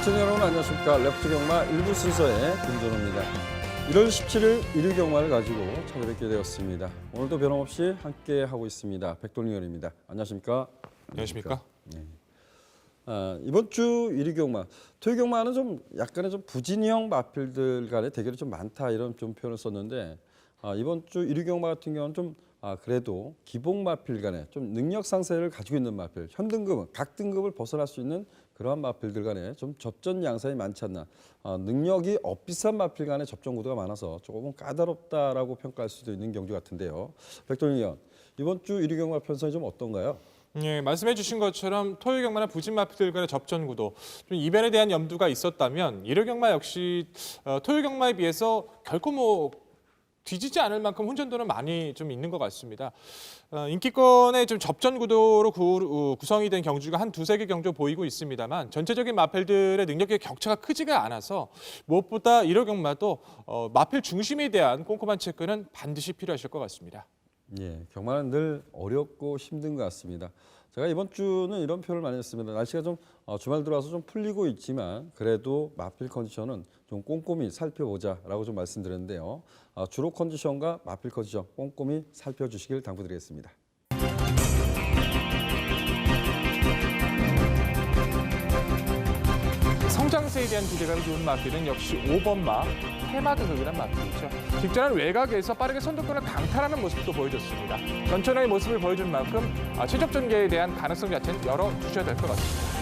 시청자 여러분 안녕하십니까. 레프트 경마 1부 순서의 김준호입니다. 1월 17일 1위 경마를 가지고 찾아뵙게 되었습니다. 오늘도 변함없이 함께하고 있습니다. 백돌리원입니다. 안녕하십니까. 안녕하십니까. 네. 이번 주 1위 경마, 토요 경마는 좀 약간의 좀 부진형 마필들 간의 대결이 좀 많다 이런 좀 표현을 썼는데 이번 주 1위 경마 같은 경우는 좀 그래도 기본 마필 간에 좀 능력 상세를 가지고 있는 마필, 현 등급은 각 등급을 벗어날 수 있는 그러한 마필들 간에 좀 접전 양상이 많지 않나. 능력이 엇비슷한 마필 간의 접전 구도가 많아서 조금 까다롭다라고 평가할 수도 있는 경주 같은데요. 백돌리 의원, 이번 주 1위 경마 편성이 좀 어떤가요? 예, 말씀해 주신 것처럼 토요 경마나 부진 마필들 간의 접전 구도, 좀 이변에 대한 염두가 있었다면 1위 경마 역시 토요 경마에 비해서 결코 뒤지지 않을 만큼 혼전도는 많이 좀 있는 것 같습니다. 인기권의 좀 접전 구도로 구성이 된 경주가 한 두세 개 경주 보이고 있습니다만 전체적인 마필들의 능력의 격차가 크지가 않아서 무엇보다 1호 경마도 마필 중심에 대한 꼼꼼한 체크는 반드시 필요하실 것 같습니다. 예, 경마는 늘 어렵고 힘든 것 같습니다. 제가 이번 주는 이런 표현을 많이 했습니다. 날씨가 좀 주말 들어와서 좀 풀리고 있지만 그래도 마필 컨디션은 좀 꼼꼼히 살펴보자라고 좀 말씀드렸는데요. 주로 컨디션과 마필 컨디션 꼼꼼히 살펴주시길 당부드리겠습니다. 성장세에 대한 기대감이 좋은 마필은 역시 5번마 테마드흑이란 마필이죠. 직전한 외곽에서 빠르게 선두권을 강탈하는 모습도 보여줬습니다. 전천후의 모습을 보여준 만큼 최적 전개에 대한 가능성 자체는 열어두셔야 될 것 같습니다.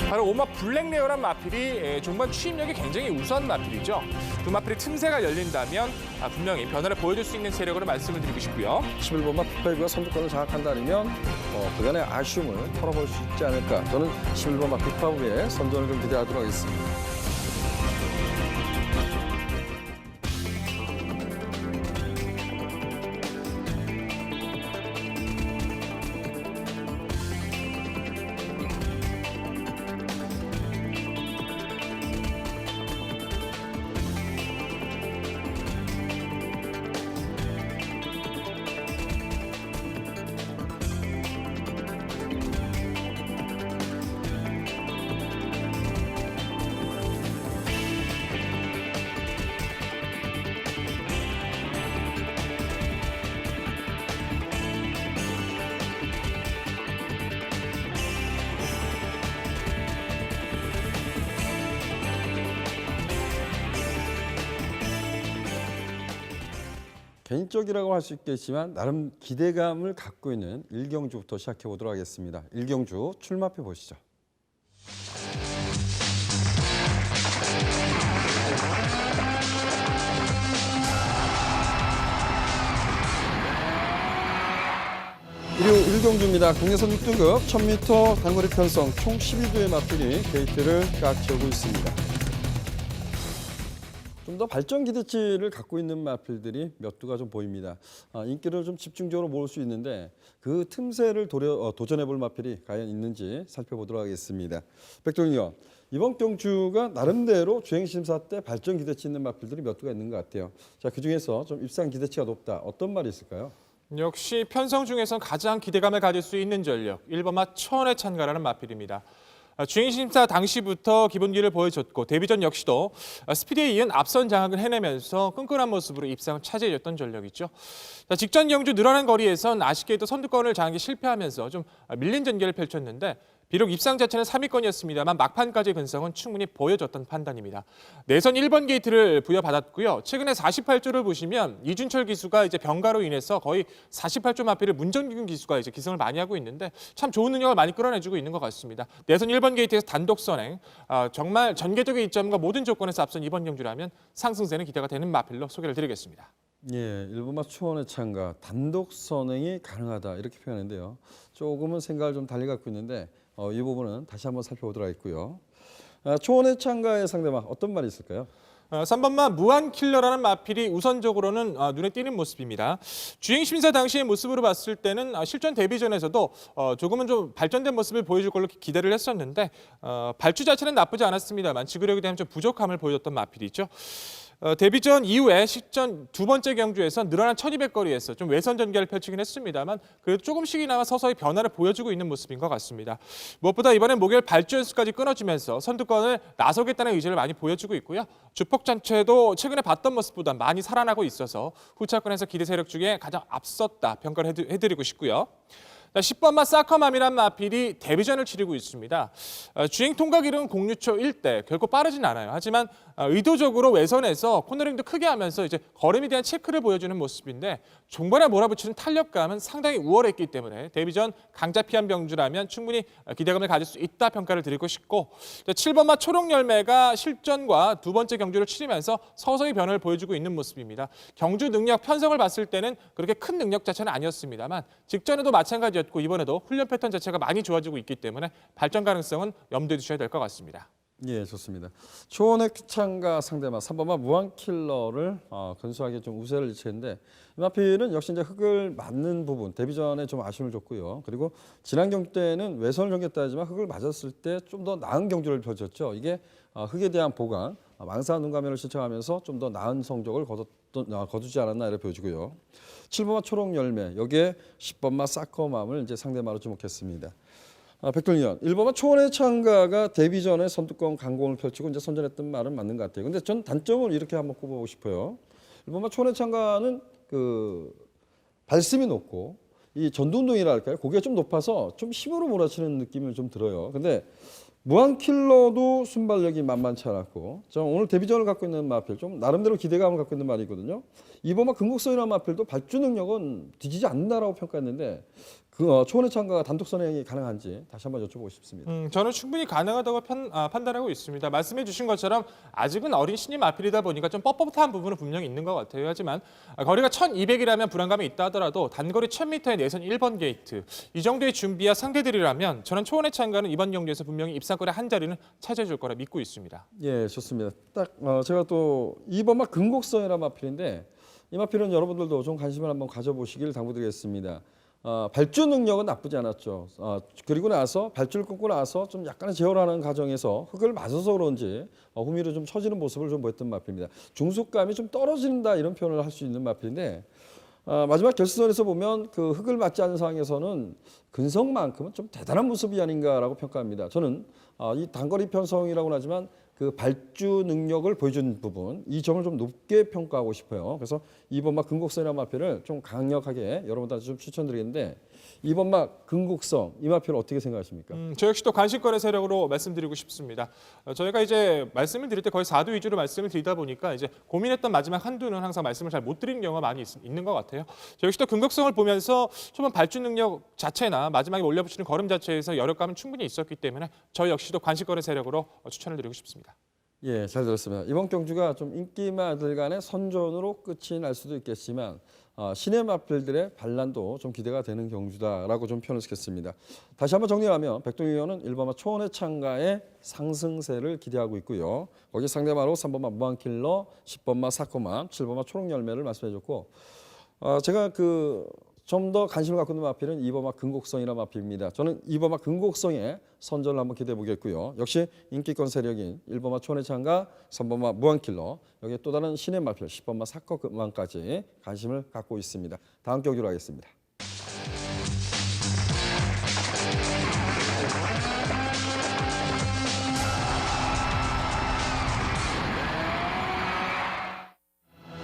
바로 5마 블랙레어란 마필이 종반 추임력이 굉장히 우수한 마필이죠. 두 마필의 틈새가 열린다면 분명히 변화를 보여줄 수 있는 세력으로 말씀을 드리고 싶고요. 11번마 풋파이브가 선두권을 장악한다면 그간의 아쉬움을 털어볼 수 있지 않을까. 저는 11번마 풋파이브의 선전을 좀 기대하도록 하겠습니다. 개인적이라고 할 수 있겠지만 나름 기대감을 갖고 있는 1경주부터 시작해 보도록 하겠습니다. 1경주 출마표 보시죠. 그리고 1경주입니다. 국내선 6등급 1000m 단거리 편성 총 12두의 마필이 게이트를 꽉 채우고 있습니다. 좀 더 발전 기대치를 갖고 있는 마필들이 몇 두가 좀 보입니다. 인기를 좀 집중적으로 모을 수 있는데 그 틈새를 도전해볼 마필이 과연 있는지 살펴보도록 하겠습니다. 백종희 의원, 이번 경주가 나름대로 주행심사 때 발전 기대치 있는 마필들이 몇 두가 있는 것 같아요. 자, 그중에서 좀 입상 기대치가 높다. 어떤 말이 있을까요? 역시 편성 중에서 가장 기대감을 가질 수 있는 전력, 1번마 천의 찬가라는 마필입니다. 주행심사 당시부터 기본기를 보여줬고 데뷔전 역시도 스피드에 이은 앞선 장악을 해내면서 끈끈한 모습으로 입상을 차지해줬던 전력이죠. 직전 경주 늘어난 거리에선 아쉽게도 선두권을 장악에 실패하면서 좀 밀린 전개를 펼쳤는데 비록 입상 자체는 3위권이었습니다만 막판까지의 근성은 충분히 보여줬던 판단입니다. 내선 1번 게이트를 부여받았고요. 최근에 48조를 보시면 이준철 기수가 이제 병가로 인해서 거의 48조 마필을 문정균 기수가 이제 기승을 많이 하고 있는데 참 좋은 능력을 많이 끌어내주고 있는 것 같습니다. 내선 1번 게이트에서 단독 선행, 정말 전개적인 이점과 모든 조건에서 앞선 이번 경주라면 상승세는 기대가 되는 마필로 소개를 드리겠습니다. 예, 1번마 초원의 찬가 단독 선행이 가능하다 이렇게 표현했는데요. 조금은 생각을 좀 달리 갖고 있는데 이 부분은 다시 한번 살펴보도록 하겠고요. 초원의 찬가의 상대방 어떤 말이 있을까요? 3번마 무한킬러라는 마필이 우선적으로는 눈에 띄는 모습입니다. 주행심사 당시의 모습으로 봤을 때는 실전 데뷔전에서도 조금은 좀 발전된 모습을 보여줄 걸로 기대를 했었는데 발주 자체는 나쁘지 않았습니다만 지구력에 대한 좀 부족함을 보여줬던 마필이죠. 데뷔전 이후에 식전 두 번째 경주에서 늘어난 1200거리에서 좀 외선 전개를 펼치긴 했습니다만 그래도 조금씩이나마 서서히 변화를 보여주고 있는 모습인 것 같습니다. 무엇보다 이번엔 목요일 발주 연수까지 끊어주면서 선두권을 나서겠다는 의지를 많이 보여주고 있고요. 주폭 전체도 최근에 봤던 모습보다 많이 살아나고 있어서 후차권에서 기대 세력 중에 가장 앞섰다 평가를 해드리고 싶고요. 10번마 사커맘이란 마필이 데뷔전을 치르고 있습니다. 주행 통과 기록은 공유초 1대, 결코 빠르진 않아요. 하지만 의도적으로 외선에서 코너링도 크게 하면서 이제 걸음에 대한 체크를 보여주는 모습인데 종반에 몰아붙이는 탄력감은 상당히 우월했기 때문에 데뷔전 강자 피한 병주라면 충분히 기대감을 가질 수 있다 평가를 드리고 싶고 7번마 초록열매가 실전과 두 번째 경주를 치르면서 서서히 변화를 보여주고 있는 모습입니다. 경주 능력 편성을 봤을 때는 그렇게 큰 능력 자체는 아니었습니다만 직전에도 마찬가지였고 이번에도 훈련 패턴 자체가 많이 좋아지고 있기 때문에 발전 가능성은 염두에 두셔야 될 것 같습니다. 예, 좋습니다. 초원의 귀창가 상대마 3번마 무한킬러를 근소하게 좀 우세를 일치했는데 이 마필은 역시 이제 흙을 맞는 부분 데뷔전에 좀 아쉬움을 줬고요. 그리고 지난 경주 때는 외선을 전개했다지만 흙을 맞았을 때 좀 더 나은 경주를 펼쳤죠. 이게 흙에 대한 보강, 망사한 눈가면을 신청하면서 좀 더 나은 성적을 거두지 않았나 이렇게 보여지고요. 7번마 초록열매 여기에 10번마 사커맘을 이제 상대마로 주목했습니다. 백돌리언 1번마 초원의 창가가 데뷔전에 선두권 강공을 펼치고 이제 선전했던 말은 맞는 것 같아요. 근데 전 단점을 이렇게 한번 꼽아보고 싶어요. 1번마 초원의 창가는 그 발심이 높고 이 전두운동이라 할까요? 고개가 좀 높아서 좀 힘으로 몰아치는 느낌을 좀 들어요. 근데 무한킬러도 순발력이 만만치 않았고 오늘 데뷔전을 갖고 있는 마필 좀 나름대로 기대감을 갖고 있는 말이거든요. 2번마 금국선이라는 마필도 발주 능력은 뒤지지 않는다라고 평가했는데 초원의 창가가 단독 선행이 가능한지 다시 한번 여쭤보고 싶습니다. 저는 충분히 가능하다고 판단하고 있습니다. 말씀해 주신 것처럼 아직은 어린 신인 마필이다 보니까 좀 뻣뻣한 부분은 분명히 있는 것 같아요. 하지만 거리가 1200이라면 불안감이 있다 하더라도 단거리 1000m의 내선 1번 게이트 이 정도의 준비와 상대들이라면 저는 초원의 창가는 이번 경기에서 분명히 입상거리 한 자리는 차지해줄 거라 믿고 있습니다. 예, 좋습니다. 딱 제가 또 2번마 금곡선이라는 마필인데 이 마필은 여러분들도 좀 관심을 한번 가져보시길 당부드리겠습니다. 발주 능력은 나쁘지 않았죠. 그리고 나서 발주를 끊고 나서 좀 약간의 제어하는 과정에서 흙을 맞아서 그런지 후미로 좀 처지는 모습을 좀 보였던 마필입니다. 중속감이 좀 떨어진다 이런 표현을 할 수 있는 마필인데 마지막 결승선에서 보면 그 흙을 맞지 않은 상황에서는 근성만큼은 좀 대단한 모습이 아닌가라고 평가합니다. 저는 이 단거리 편성이라고는 하지만 그 발주 능력을 보여준 부분 이 점을 좀 높게 평가하고 싶어요. 그래서 2번마 금곡선이라는 마필을 좀 강력하게 여러분들한테 좀 추천드리겠는데 2번마 금곡선 이 마필을 어떻게 생각하십니까? 저 역시 또 관심권의 세력으로 말씀드리고 싶습니다. 저희가 이제 말씀을 드릴 때 거의 4두 위주로 말씀을 드리다 보니까 이제 고민했던 마지막 한두는 항상 말씀을 잘 못 드리는 경우가 많이 있는 것 같아요. 저 역시 또 금곡성을 보면서 초반 발주 능력 자체나 마지막에 올려붙이는 걸음 자체에서 여력감은 충분히 있었기 때문에 저희 역시도 관심권의 세력으로 추천을 드리고 싶습니다. 예, 잘 들었습니다. 이번 경주가 좀 인기마들 간의 선전으로 끝이 날 수도 있겠지만 신의 마필들의 반란도 좀 기대가 되는 경주다라고 좀 표현을 시켰습니다. 다시 한번 정리하면 백동희 의원은 1번마 초원의 창가의 상승세를 기대하고 있고요. 거기 상대마로 3번마 무한킬러, 10번마 사커맘, 7번마 초록열매를 말씀해줬고 제가 좀 더 관심을 갖고 있는 마필은 2번마 금곡성이라는 마필입니다. 저는 2번마 금곡성의 선전을 한번 기대해 보겠고요. 역시 인기권 세력인 1번마 초원의 창가, 3번마 무한킬러, 여기에 또 다른 신의 마필 10번마 사커맘까지 관심을 갖고 있습니다. 다음 경기로 하겠습니다.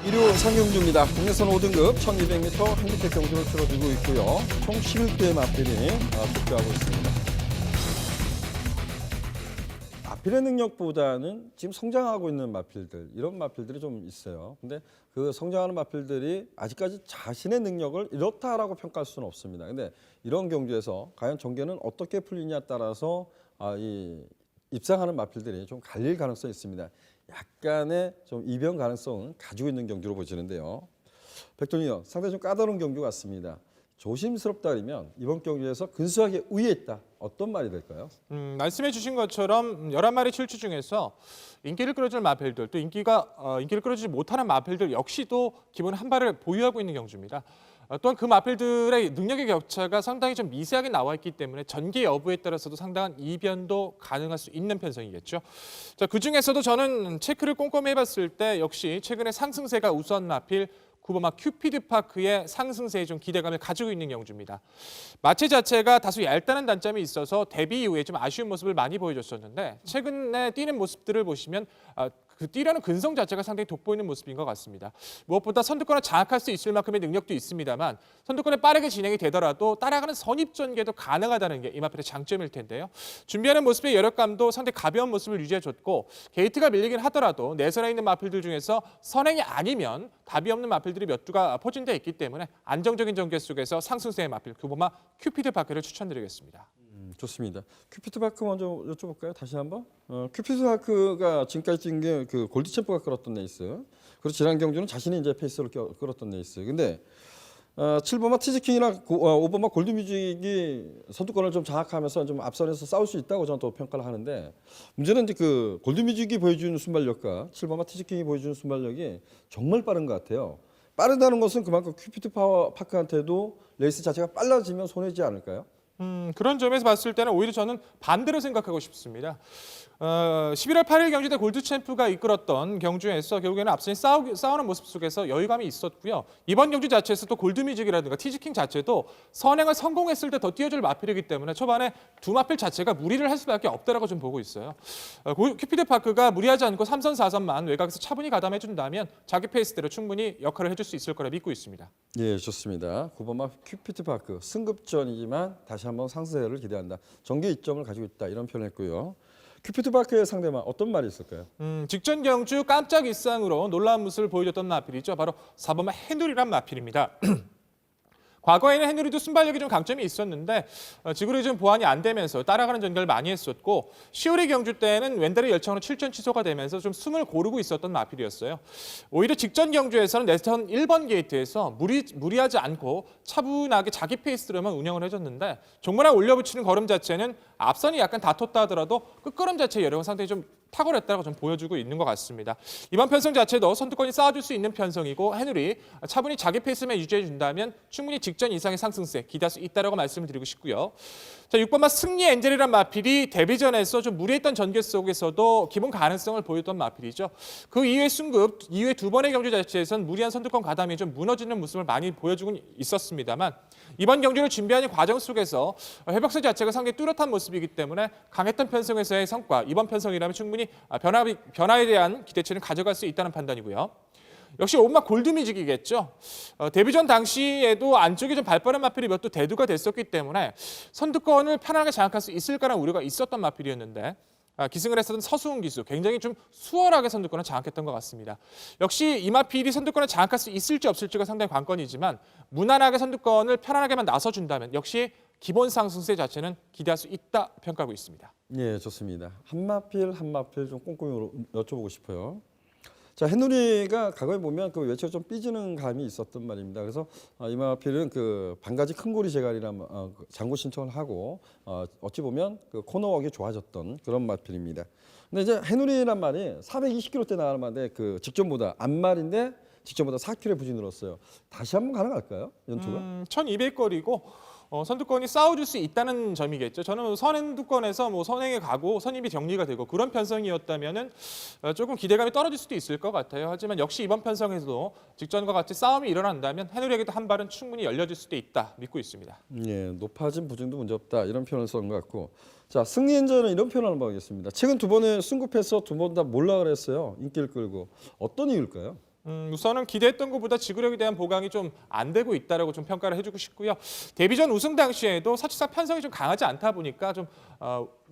일요 상경주입니다. 국내선 5등급 1200m 핸디캡 경주를 치러주고 있고요. 총 11개의 마필이 출조하고 있습니다. 마필의 능력보다는 지금 성장하고 있는 마필들, 이런 마필들이 좀 있어요. 근데 그 성장하는 마필들이 아직까지 자신의 능력을 이렇다라고 평가할 수는 없습니다. 근데 이런 경주에서 과연 전개는 어떻게 풀리냐에 따라서 이 입상하는 마필들이 좀 갈릴 가능성이 있습니다. 약간의 좀 이변 가능성은 가지고 있는 경주로 보시는데요. 백동희요, 상당히 좀 까다로운 경주 같습니다. 조심스럽다 그러면 이번 경주에서 근소하게 우위에 있다. 어떤 말이 될까요? 말씀해 주신 것처럼 11마리 출주 중에서 인기를 끌어줄 마필들 또 인기를 끌어주지 못하는 마필들 역시도 기본 한 발을 보유하고 있는 경주입니다. 또한 그 마필들의 능력의 격차가 상당히 좀 미세하게 나와 있기 때문에 전개 여부에 따라서도 상당한 이변도 가능할 수 있는 편성이겠죠. 자, 그중에서도 저는 체크를 꼼꼼히 해봤을 때 역시 최근에 상승세가 우수한 마필 구버마 큐피드 파크의 상승세에 좀 기대감을 가지고 있는 경주입니다. 마체 자체가 다소 얇다는 단점이 있어서 데뷔 이후에 좀 아쉬운 모습을 많이 보여줬었는데 최근에 뛰는 모습들을 보시면 그 뛰려는 근성 자체가 상당히 돋보이는 모습인 것 같습니다. 무엇보다 선두권을 장악할 수 있을 만큼의 능력도 있습니다만 선두권에 빠르게 진행이 되더라도 따라가는 선입 전개도 가능하다는 게 이마필의 장점일 텐데요. 준비하는 모습의 여력감도 상당히 가벼운 모습을 유지해줬고 게이트가 밀리긴 하더라도 내선에 있는 마필들 중에서 선행이 아니면 답이 없는 마필들이 몇 두가 포진되어 있기 때문에 안정적인 전개 속에서 상승세의 마필 구버마 큐피드 파크를 추천드리겠습니다. 좋습니다. 큐피드 파크 먼저 여쭤볼까요? 다시 한번. 큐피드 파크가 지금까지 뛴 게 그 골드 챔프가 끌었던 레이스. 그리고 지난 경주는 자신이 이제 페이스를 끌었던 레이스. 근데 7번마 티즈킹이나 5번마 골드뮤직이 선두권을 좀 장악하면서 좀 앞선에서 싸울 수 있다고 저는 또 평가를 하는데 문제는 이제 그 골드뮤직이 보여주는 순발력과 7번마 티즈킹이 보여주는 순발력이 정말 빠른 것 같아요. 빠르다는 것은 그만큼 큐피드 파크한테도 레이스 자체가 빨라지면 손해지 않을까요? 그런 점에서 봤을 때는 오히려 저는 반대로 생각하고 싶습니다. 11월 8일 경주 때 골드 챔프가 이끌었던 경주에서 결국에는 앞선이 싸우는 모습 속에서 여유감이 있었고요. 이번 경주 자체에서 또 골드뮤직이라든가 티즈킹 자체도 선행을 성공했을 때 더 뛰어줄 마필이기 때문에 초반에 두 마필 자체가 무리를 할 수밖에 없다라고 좀 보고 있어요. 큐피드 파크가 무리하지 않고 3선 4선만 외곽에서 차분히 가담해준다면 자기 페이스대로 충분히 역할을 해줄 수 있을 거라 믿고 있습니다. 예, 좋습니다. 9번마 큐피드 파크 승급전이지만 다시 한번 상승세를 기대한다. 정규 이점을 가지고 있다 이런 표현했고요. 큐피드 파크의 상대만 어떤 말이 있을까요? 직전 경주 깜짝 일상으로 놀라운 모습을 보여줬던 마필이죠. 바로 4번마 해누리란 마필입니다. 과거에는 해누리도 순발력이 좀 강점이 있었는데 지구력이 좀 보완이 안 되면서 따라가는 전개를 많이 했었고 10월의 경주 때는 웬달의 열창으로 7전 취소가 되면서 좀 숨을 고르고 있었던 마필이었어요. 오히려 직전 경주에서는 내선 1번 게이트에서 무리하지 않고 차분하게 자기 페이스로만 운영을 해줬는데 종문에 올려붙이는 걸음 자체는 앞선이 약간 다퉜다 하더라도 끝걸음 자체의 여력은 상당히 좀 탁월했다고 좀 보여주고 있는 것 같습니다. 이번 편성 자체도 선두권이 쌓아줄 수 있는 편성이고 해누리 차분히 자기 페이스만 유지해준다면 충분히 직전 이상의 상승세 기대할 수 있다고 말씀을 드리고 싶고요. 자, 6번마 승리 엔젤이란 마필이 데뷔전에서 좀 무리했던 전개 속에서도 기본 가능성을 보였던 마필이죠. 그 이후의 승급, 이후의 두 번의 경주 자체에서는 무리한 선두권 가담이 좀 무너지는 모습을 많이 보여주고 있었습니다만 이번 경주를 준비하는 과정 속에서 회복세 자체가 상당히 뚜렷한 모습이기 때문에 강했던 편성에서의 성과, 이번 편성이라면 충분히 변화에 대한 기대치는 가져갈 수 있다는 판단이고요. 역시 오마 골드뮤직이겠죠. 데뷔전 당시에도 안쪽에 좀 발빠른 마필이 몇 도 대두가 됐었기 때문에 선두권을 편안하게 장악할 수 있을까라는 우려가 있었던 마필이었는데 기승을 했었던 서수훈 기수 굉장히 좀 수월하게 선두권을 장악했던 것 같습니다. 역시 이 마필이 선두권을 장악할 수 있을지 없을지가 상당히 관건이지만 무난하게 선두권을 편안하게만 나서준다면 역시 기본 상승세 자체는 기대할 수 있다 평가하고 있습니다. 예, 좋습니다. 한 마필 좀 꼼꼼히 여쭤보고 싶어요. 자, 해누리가 과거에 보면 그 외척 좀 삐지는 감이 있었던 말입니다. 그래서 이 마필은 그 반가지 큰고리 제갈이라는 장고 신청을 하고 어찌 보면 그 코너웍이 좋아졌던 그런 마필입니다. 근데 이제 해누리란 말이 420km대 나가는 말인데 그 직전보다 앞말인데 직전보다 4km의 부진이 늘었어요. 다시 한번 가능할까요? 연초가? 1200거리고 선두권이 싸워줄 수 있다는 점이겠죠. 저는 선두권에서 뭐 선행에 가고 선입이 정리가 되고 그런 편성이었다면은 조금 기대감이 떨어질 수도 있을 것 같아요. 하지만 역시 이번 편성에서도 직전과 같이 싸움이 일어난다면 해누리에게도 한 발은 충분히 열려질 수도 있다 믿고 있습니다. 예, 높아진 부진도 문제없다 이런 표현을 쓴 것 같고 자 승리 엔저는 이런 표현을 한번 보겠습니다. 최근 두 번의 승급해서 두 번 다 몰락을 했어요. 인기를 끌고 어떤 이유일까요? 우선은 기대했던 것보다 지구력에 대한 보강이 좀 안 되고 있다라고 좀 평가를 해주고 싶고요. 데뷔전 우승 당시에도 사실상 편성이 좀 강하지 않다 보니까 좀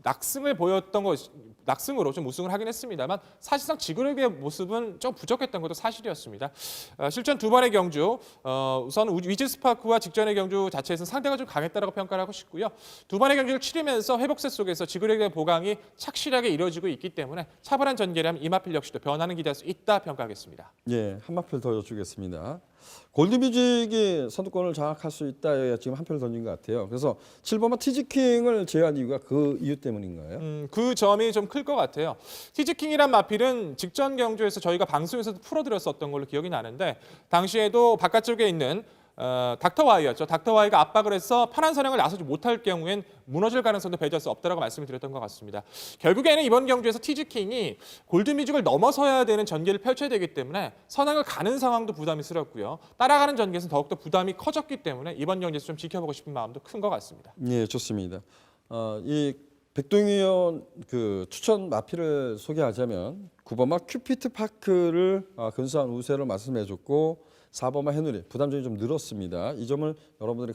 낙승을 보였던 것, 낙승으로 좀 우승을 하긴 했습니다만 사실상 지구력의 모습은 좀 부족했던 것도 사실이었습니다. 실전 두 번의 경주, 우선 위즈스파크와 직전의 경주 자체에서는 상대가 좀 강했다라고 평가를 하고 싶고요. 두 번의 경주를 치르면서 회복세 속에서 지구력의 보강이 착실하게 이루어지고 있기 때문에 차분한 전개라면 이마필 역시도 변화는 기대할 수 있다 평가하겠습니다. 예, 한 마필 더 여쭈겠습니다. 골드뮤직이 선두권을 장악할 수 있다 지금 한 표를 던진 것 같아요. 그래서 7번마 티즈킹을 제외한 이유가 그 이유 때문인가요? 그 점이 좀 클 것 같아요. 티즈킹이란 마필은 직전 경주에서 저희가 방송에서도 풀어드렸었던 걸로 기억이 나는데 당시에도 바깥쪽에 있는 닥터와이였죠. 닥터와이가 압박을 해서 편한 선행을 나서지 못할 경우엔 무너질 가능성도 배제할 수 없다라고 말씀을 드렸던 것 같습니다. 결국에는 이번 경주에서 티즈킹이 골드뮤직을 넘어서야 되는 전개를 펼쳐야 되기 때문에 선행을 가는 상황도 부담스럽고요. 따라가는 전개에서는 더욱더 부담이 커졌기 때문에 이번 경주에서 좀 지켜보고 싶은 마음도 큰 것 같습니다. 예, 좋습니다. 이 백동희 의원 그 추천 마필을 소개하자면 9번마 큐피트 파크를 근소한 우세로 말씀해줬고 4번마 해누리 부담점이 좀 늘었습니다. 이 점을 여러분들이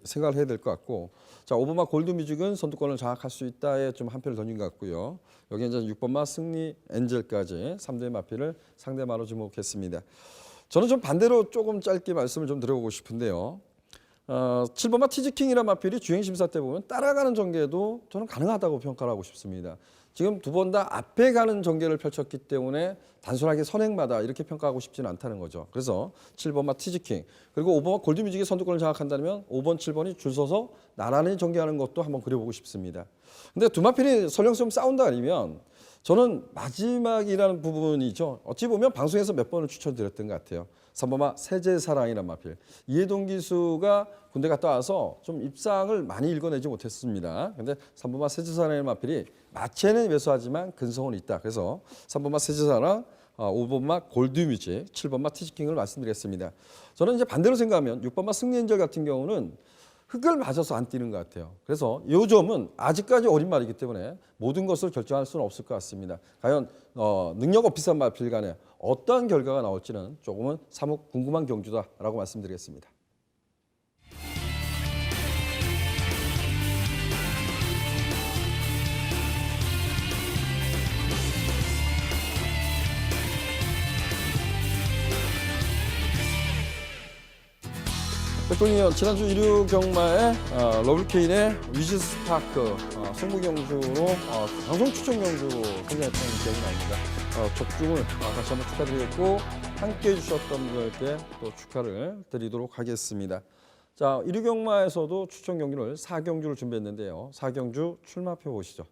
생각을 해야 될 것 같고, 자 5번마 골드뮤직은 선두권을 장악할 수 있다에 좀 한 표를 던진 것 같고요. 여기 이제 6번마 승리 엔젤까지 3대 마필을 상대마로 주목했습니다. 저는 좀 반대로 조금 짧게 말씀을 좀 드려보고 싶은데요. 7번마 티즈킹이라는 마필이 주행심사 때 보면 따라가는 전개도 저는 가능하다고 평가를 하고 싶습니다. 지금 두 번 다 앞에 가는 전개를 펼쳤기 때문에 단순하게 선행마다 이렇게 평가하고 싶지는 않다는 거죠. 그래서 7번마 티즈킹 그리고 5번마 골드뮤직의 선두권을 장악한다면 5번, 7번이 줄 서서 나란히 전개하는 것도 한번 그려보고 싶습니다. 근데 두 마필이 설령처럼 싸운다 아니면 저는 마지막이라는 부분이죠. 어찌 보면 방송에서 몇 번을 추천드렸던 것 같아요. 3번마 세제사랑이라는 마필. 이해동 기수가 군대 갔다 와서 좀 입상을 많이 읽어내지 못했습니다. 근데 3번마 세제사랑이라는 마필이 마체는 왜소하지만 근성은 있다. 그래서 3번마 세제사랑, 5번마 골드뮤직, 7번마 티즈킹을 말씀드렸습니다. 저는 이제 반대로 생각하면 6번마 승리엔젤 같은 경우는 흙을 맞아서 안 뛰는 것 같아요. 그래서 이 점은 아직까지 어린 말이기 때문에 모든 것을 결정할 수는 없을 것 같습니다. 과연 능력 어피스한 마필 간에 어떠한 결과가 나올지는 조금은 사뭇 궁금한 경주다라고 말씀드리겠습니다. 백동희 의원 지난주 일요 경마에 러블케인의 위즈스파크 승부 경주로 방송 추천 경주로 선정했던 기억이 납니다. 적중을 다시 한번 축하드리겠고 함께해 주셨던 분들께 또 축하를 드리도록 하겠습니다. 자, 일요 경마에서도 추천 경주를 4경주를 준비했는데요. 4경주 출마표 보시죠.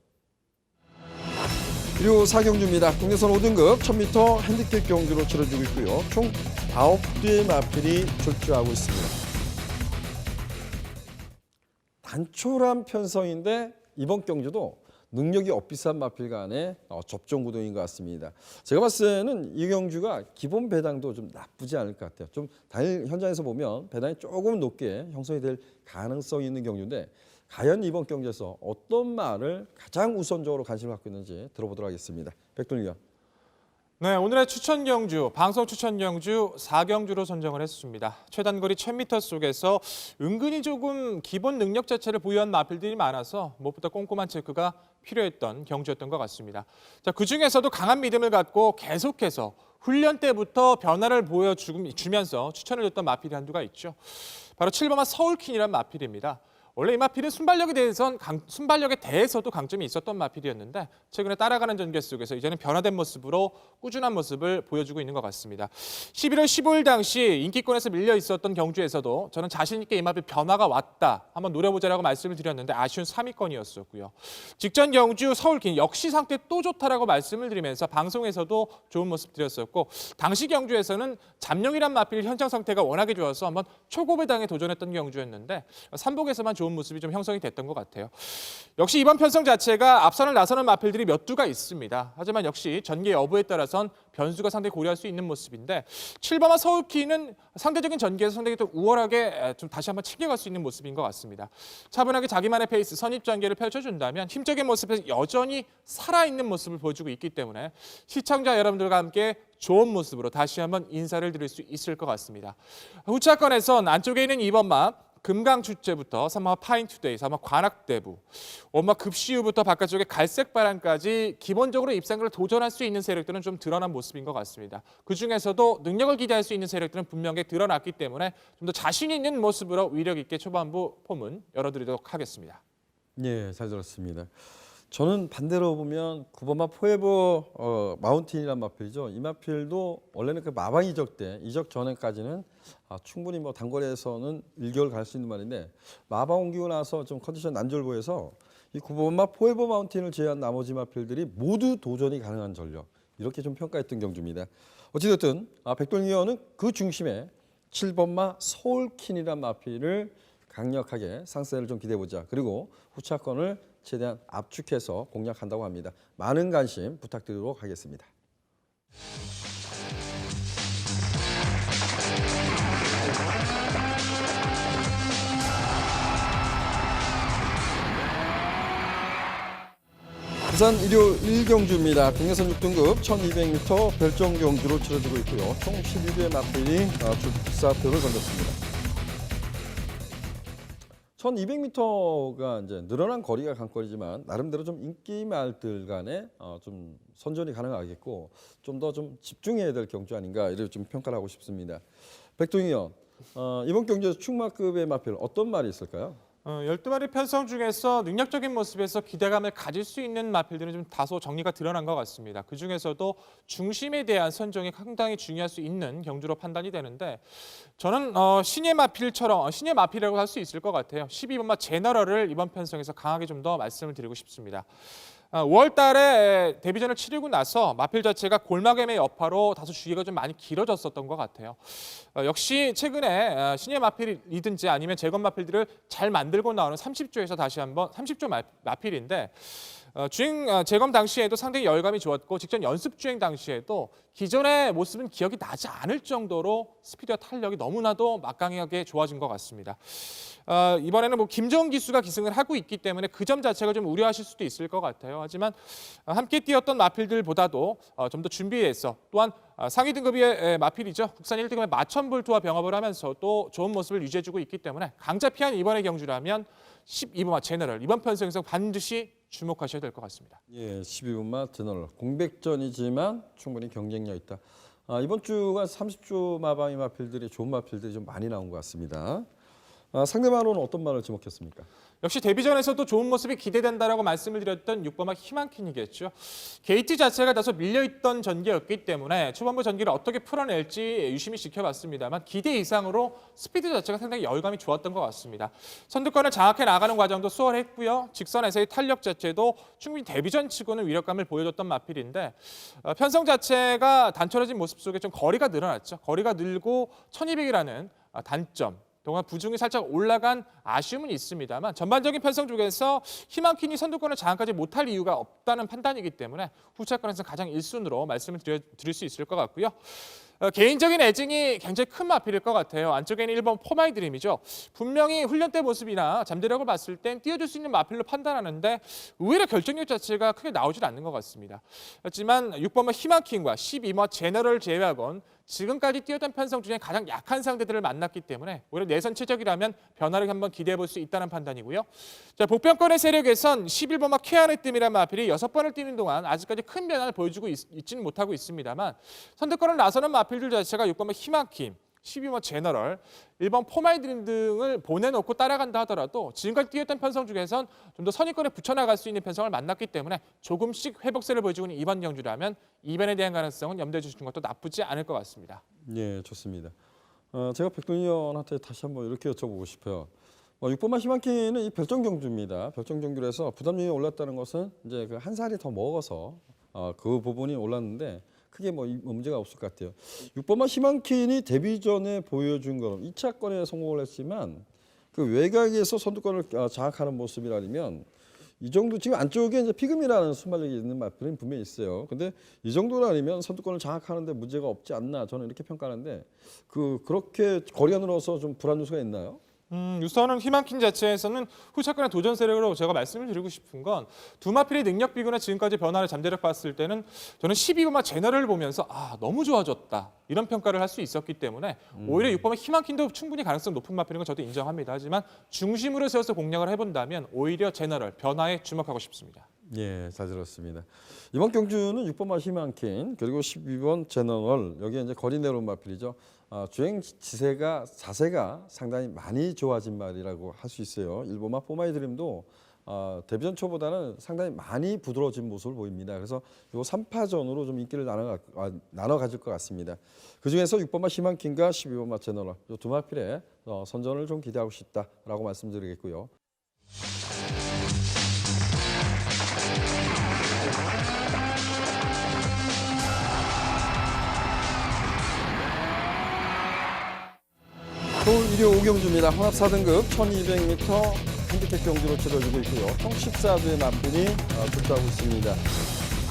그리고 4경주입니다. 국내선 5등급 1000m 핸디캡 경주로 치러지고 있고요. 총 9대의 마필이 출주하고 있습니다. 단촐한 편성인데 이번 경주도 능력이 엇비싼 마필 간의 접종 구도인 것 같습니다. 제가 봤을 때는 이 경주가 기본 배당도 좀 나쁘지 않을 것 같아요. 좀 단일 현장에서 보면 배당이 조금 높게 형성이 될 가능성이 있는 경주인데 과연 이번 경주에서 어떤 말을 가장 우선적으로 관심을 갖고 있는지 들어보도록 하겠습니다. 백동희 의원. 네, 오늘의 추천 경주, 방송 추천 경주 4경주로 선정을 했습니다. 최단거리 1000m 속에서 은근히 조금 기본 능력 자체를 보유한 마필들이 많아서 무엇보다 꼼꼼한 체크가 필요했던 경주였던 것 같습니다. 자, 그중에서도 강한 믿음을 갖고 계속해서 훈련 때부터 변화를 보여주면서 추천을 줬던 마필이 한두가 있죠. 바로 7번마 서울퀸이라는 마필입니다. 원래 이 마필은 순발력에 대해서도 강점이 있었던 마필이었는데 최근에 따라가는 전개 속에서 이제는 변화된 모습으로 꾸준한 모습을 보여주고 있는 것 같습니다. 11월 15일 당시 인기권에서 밀려 있었던 경주에서도 저는 자신 있게 이 마필 변화가 왔다, 한번 노려보자라고 말씀을 드렸는데 아쉬운 3위권이었었고요. 직전 경주 서울퀸 역시 상태 또 좋다라고 말씀을 드리면서 방송에서도 좋은 모습 드렸었고 당시 경주에서는 잠룡이란 마필 현장 상태가 워낙에 좋아서 한번 초고배당에 도전했던 경주였는데 삼복에서만 좋은 모습이 좀 형성이 됐던 것 같아요. 역시 이번 편성 자체가 앞선을 나서는 마필들이 몇 두가 있습니다. 하지만 역시 전개 여부에 따라선 변수가 상당히 고려할 수 있는 모습인데 7번마 서울키는 상대적인 전개에서 상당히 또 우월하게 좀 다시 한번 챙겨갈 수 있는 모습인 것 같습니다. 차분하게 자기만의 페이스, 선입 전개를 펼쳐준다면 힘적인 모습에서 여전히 살아있는 모습을 보여주고 있기 때문에 시청자 여러분들과 함께 좋은 모습으로 다시 한번 인사를 드릴 수 있을 것 같습니다. 후차권에선 안쪽에 있는 2번마 금강축제부터 3번마 파인투데이, 4번마 관악대부, 5번마 급시우부터 바깥쪽에 갈색바람까지 기본적으로 입상을 도전할 수 있는 세력들은 좀 드러난 모습인 것 같습니다. 그중에서도 능력을 기대할 수 있는 세력들은 분명히 드러났기 때문에 좀 더 자신 있는 모습으로 위력 있게 초반부 폼은 열어드리도록 하겠습니다. 네, 잘 들었습니다. 저는 반대로 보면 9번마 포에버 마운틴이라는 마필이죠. 이 마필도 원래는 그 마방 이적 때, 이적 전에까지는 충분히 뭐 단거리에서는 1개월 갈 수 있는 말인데 마방 옮기고 나서 좀 컨디션 난졸보여서 이 9번마 포에버 마운틴을 제외한 나머지 마필들이 모두 도전이 가능한 전력, 이렇게 좀 평가했던 경주입니다. 어찌됐든 백동희 의원은 그 중심에 7번마 서울퀸이란 마필을 강력하게 상세를 좀 기대해보자. 그리고 후차권을 최대한 압축해서 공략한다고 합니다. 많은 관심 부탁드리도록 하겠습니다. 부산 일요 1경주입니다. 국내선 6등급 1200m 별정 경주로 치러지고 있고요. 총 12개의 마필이 출사표를 던졌습니다. 1200m가 이제 늘어난 거리가 관건이지만 나름대로 좀 인기 말들 간에 좀 선전이 가능하겠고 좀 더 좀 집중해야 될 경주 아닌가 이렇게 좀 평가를 하고 싶습니다. 백동희 의원, 이번 경주에서 충마급의 마필 어떤 말이 있을까요? 12마리 편성 중에서 능력적인 모습에서 기대감을 가질 수 있는 마필들은 좀 다소 정리가 드러난 것 같습니다. 그중에서도 중심에 대한 선정이 상당히 중요할 수 있는 경주로 판단이 되는데 저는 신예 마필처럼 신예 마필이라고 할 수 있을 것 같아요. 12번마 제너럴을 이번 편성에서 강하게 좀 더 말씀을 드리고 싶습니다. 5월 달에 데뷔전을 치르고 나서 마필 자체가 골마겜의 여파로 다소 주기가 좀 많이 길어졌었던 것 같아요. 역시 최근에 신예 마필이든지 아니면 재건 마필들을 잘 만들고 나오는 30조에서 다시 한번 30조 마필인데 주행 재검 당시에도 상당히 열감이 좋았고 직전 연습 주행 당시에도 기존의 모습은 기억이 나지 않을 정도로 스피드와 탄력이 너무나도 막강하게 좋아진 것 같습니다. 이번에는 뭐 김정은 기수가 기승을 하고 있기 때문에 그 점 자체가 좀 우려하실 수도 있을 것 같아요. 하지만 함께 뛰었던 마필들보다도 좀 더 준비해서 또한 상위 등급의 마필이죠. 국산 1등급의 마천볼트와 병합을 하면서도 좋은 모습을 유지해주고 있기 때문에 강자피한 이번의 경주라면 12번마 제너럴 이번 편성에서 반드시 주목하셔야 될 것 같습니다. 예, 12번마 제너럴 공백전이지만 충분히 경쟁력 있다. 이번 주가 30조 마방이 마필들이 좋은 마필들이 좀 많이 나온 것 같습니다. 상대방으로는 어떤 말을 지목했습니까? 역시 데뷔전에서도 좋은 모습이 기대된다라고 말씀을 드렸던 6번마 희망퀸이겠죠. 게이트 자체가 다소 밀려있던 전개였기 때문에 초반부 전개를 어떻게 풀어낼지 유심히 지켜봤습니다만 기대 이상으로 스피드 자체가 상당히 열감이 좋았던 것 같습니다. 선두권을 장악해 나가는 과정도 수월했고요. 직선에서의 탄력 자체도 충분히 데뷔전 치고는 위력감을 보여줬던 마필인데 편성 자체가 단촐해진 모습 속에 좀 거리가 늘어났죠. 거리가 늘고 1200이라는 단점. 동안 부중이 살짝 올라간 아쉬움은 있습니다만 전반적인 편성 쪽에서 희망퀸이 선두권을 장악하지 못할 이유가 없다는 판단이기 때문에 후차권에서 가장 1순위로 말씀을 드릴 수 있을 것 같고요. 개인적인 애증이 굉장히 큰 마필일 것 같아요. 안쪽에는 1번 포마이 드림이죠. 분명히 훈련 때 모습이나 잠재력을 봤을 땐 뛰어줄 수 있는 마필로 판단하는데 의외로 결정력 자체가 크게 나오질 않는 것 같습니다. 하지만 6번마 희망킹과 12번 제너럴 제외하곤 지금까지 뛰었던 편성 중에 가장 약한 상대들을 만났기 때문에 오히려 내선 최적이라면 변화를 한번 기대해 볼 수 있다는 판단이고요. 자, 복병권의 세력에선 11번마 케아네뜸이라는 마필이 6번을 뛰는 동안 아직까지 큰 변화를 보여주고 있지는 못하고 있습니다만 선두권을 나서는 마필들 자체가 6번마 희망킴, 12번 제너럴, 1번 포마이드림 등을 보내놓고 따라간다 하더라도 지금까지 뛰었던 편성 중에선 좀 더 선의권에 붙여나갈 수 있는 편성을 만났기 때문에 조금씩 회복세를 보여주고 있는 이번 경주라면 이변에 대한 가능성은 염두에 주시는 것도 나쁘지 않을 것 같습니다. 예, 좋습니다. 제가 백동희 의원한테 다시 한번 이렇게 여쭤보고 싶어요. 6번마 희망키는 이 별정 경주입니다. 별정 경주에서 부담률이 올랐다는 것은 이제 그 한 살이 더 먹어서 그 부분이 올랐는데 크게 뭐 문제가 없을 것 같아요. 6번마 희망퀸이 데뷔 전에 보여준 거는 2차권에 성공을 했지만 그 외곽에서 선두권을 장악하는 모습이라면 이 정도 지금 안쪽에 이제 피금이라는 순발력이 있는 마필은 분명히 있어요. 근데 이 정도라면 선두권을 장악하는데 문제가 없지 않나 저는 이렇게 평가하는데 그렇게 거리가 늘어서 좀 불안 요소가 있나요? 우선은 희망퀸 자체에서는 후차권의 도전 세력으로 제가 말씀을 드리고 싶은 건 두 마필의 능력 비교나 지금까지 변화를 잠재력 봤을 때는 저는 12번마 제너럴을 보면서 너무 좋아졌다 이런 평가를 할 수 있었기 때문에 오히려 6번마 희망퀸도 충분히 가능성 높은 마필인 건 저도 인정합니다. 하지만 중심으로 세워서 공략을 해본다면 오히려 제너럴 변화에 주목하고 싶습니다. 예, 잘 들었습니다. 이번 경주는 6번마 희망퀸 그리고 12번 제너럴 여기에 이제 거리 내려온 마필이죠. 주행 자세가 상당히 많이 좋아진 말이라고 할 수 있어요. 1번마 포마이 드림도 데뷔전 초보다는 상당히 많이 부드러워진 모습을 보입니다. 그래서 이 3파전으로 좀 인기를 나눠 가질 것 같습니다. 그중에서 6번마 희망퀸과 12번마 제너럴 이 두 마필의 선전을 좀 기대하고 싶다라고 말씀드리겠고요. 서울 1호 5경주입니다. 혼합 4등급 1200m 핸디캡 경주로 치러지고 있고요. 총 14주의 남편이 출두하고 있습니다.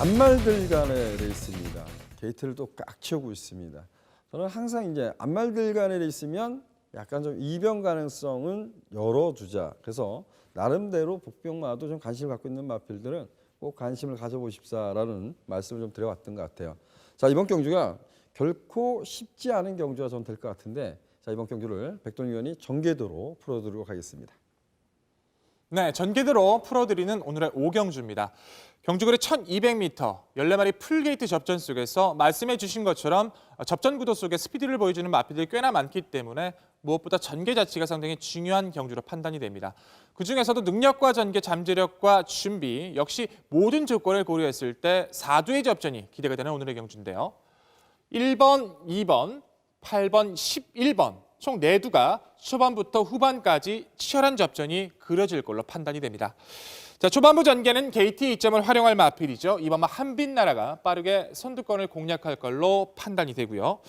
앞말들 간의 레이스입니다. 게이트를 또 꽉 채우고 있습니다. 저는 항상 이제 앞말들 간의 레이스면 약간 좀 이변 가능성은 열어주자. 그래서 나름대로 복병마도 좀 관심을 갖고 있는 마필들은 꼭 관심을 가져보십사라는 말씀을 좀 드려왔던 것 같아요. 자, 이번 경주가 결코 쉽지 않은 경주가 전 될 것 같은데, 자, 이번 경주를 백돈 위원이 전개도로 풀어드리도록 하겠습니다. 네, 전개도로 풀어드리는 오늘의 5경주입니다. 경주거리 1200m, 14마리 풀게이트 접전 속에서 말씀해 주신 것처럼 접전 구도 속에 스피드를 보여주는 마필들이 꽤나 많기 때문에 무엇보다 전개 자체가 상당히 중요한 경주로 판단이 됩니다. 그중에서도 능력과 전개, 잠재력과 준비 역시 모든 조건을 고려했을 때 4두의 접전이 기대가 되는 오늘의 경주인데요. 1번, 2번, 8번, 11번 총 4두가 초반부터 후반까지 치열한 접전이 그려질 걸로 판단이 됩니다. 자, 초반부 전개는 게이트 이점을 활용할 마필이죠. 이번마 한빛나라가 빠르게 선두권을 공략할 걸로 판단이 되고요.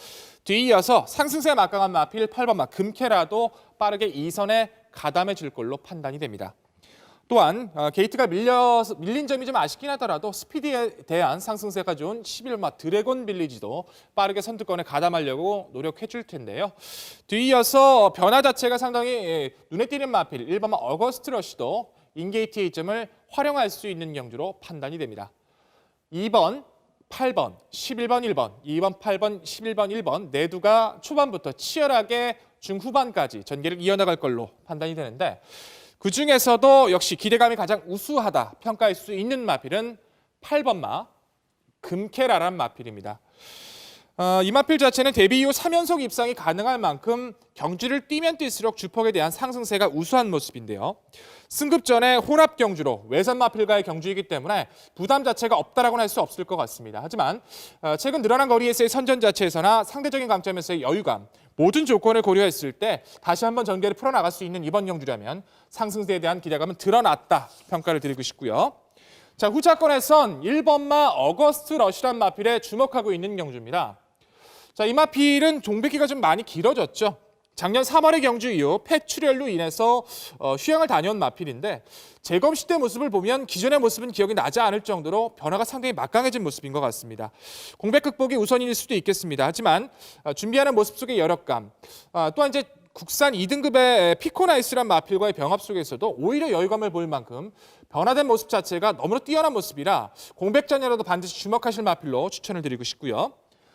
뒤이어서 상승세 막강한 마필 8번마 금캐라도 빠르게 2선에 가담해 줄 걸로 판단이 됩니다. 또한 게이트가 밀린 점이 좀 아쉽긴 하더라도 스피드에 대한 상승세가 좋은 11마 드래곤 빌리지도 빠르게 선두권에 가담하려고 노력해 줄 텐데요. 뒤이어서 변화 자체가 상당히 눈에 띄는 마필 1번마 어거스트 러시도 인게이트의 이점을 활용할 수 있는 경주로 판단이 됩니다. 2번, 8번, 11번, 1번, 2번, 8번, 11번, 1번 4두가 초반부터 치열하게 중후반까지 전개를 이어나갈 걸로 판단이 되는데, 그중에서도 역시 기대감이 가장 우수하다 평가할 수 있는 마필은 8번마 금캐라란 마필입니다. 이 마필 자체는 데뷔 이후 3연속 입상이 가능할 만큼 경주를 뛰면 뛸수록 주폭에 대한 상승세가 우수한 모습인데요. 승급 전에 혼합 경주로 외선 마필과의 경주이기 때문에 부담 자체가 없다라고는 할 수 없을 것 같습니다. 하지만 최근 늘어난 거리에서의 선전 자체에서나 상대적인 강점에서의 여유감, 모든 조건을 고려했을 때 다시 한번 전개를 풀어나갈 수 있는 이번 경주라면 상승세에 대한 기대감은 드러났다 평가를 드리고 싶고요. 자, 후차권에선 1번마 어거스트 러시란 마필에 주목하고 있는 경주입니다. 자, 이 마필은 종배기가 좀 많이 길어졌죠. 작년 3월의 경주 이후 폐출혈로 인해서 휴양을 다녀온 마필인데, 재검시 때 모습을 보면 기존의 모습은 기억이 나지 않을 정도로 변화가 상당히 막강해진 모습인 것 같습니다. 공백 극복이 우선일 수도 있겠습니다. 하지만 준비하는 모습 속의 여력감, 또한 이제 국산 2등급의 피코나이스란 마필과의 병합 속에서도 오히려 여유감을 보일 만큼 변화된 모습 자체가 너무나 뛰어난 모습이라 공백전이라도 반드시 주목하실 마필로 추천을 드리고 싶고요.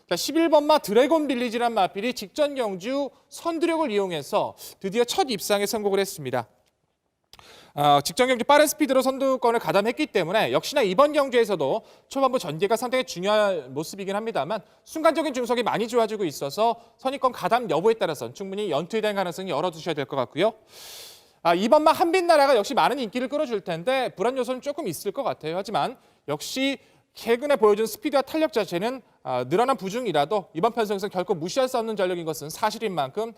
11번마 드래곤 빌리지란 마필이 직전 경주 선두력을 이용해서 드디어 첫 입상에 성공을 했습니다. 직전 경주 빠른 스피드로 선두권을 가담했기 때문에 역시나 이번 경주에서도 초반부 전개가 상당히 중요한 모습이긴 합니다만 순간적인 중속이 많이 좋아지고 있어서 선입권 가담 여부에 따라서는 충분히 연투에 대한 가능성이 열어두셔야 될 것 같고요. 2번마 한빛나라가 역시 많은 인기를 끌어줄 텐데 불안 요소는 조금 있을 것 같아요. 하지만 역시 최근에 보여준 스피드와 탄력 자체는 늘어난 부중이라도 이번 편성에서 결코 무시할 수 없는 전력인 것은 사실인 만큼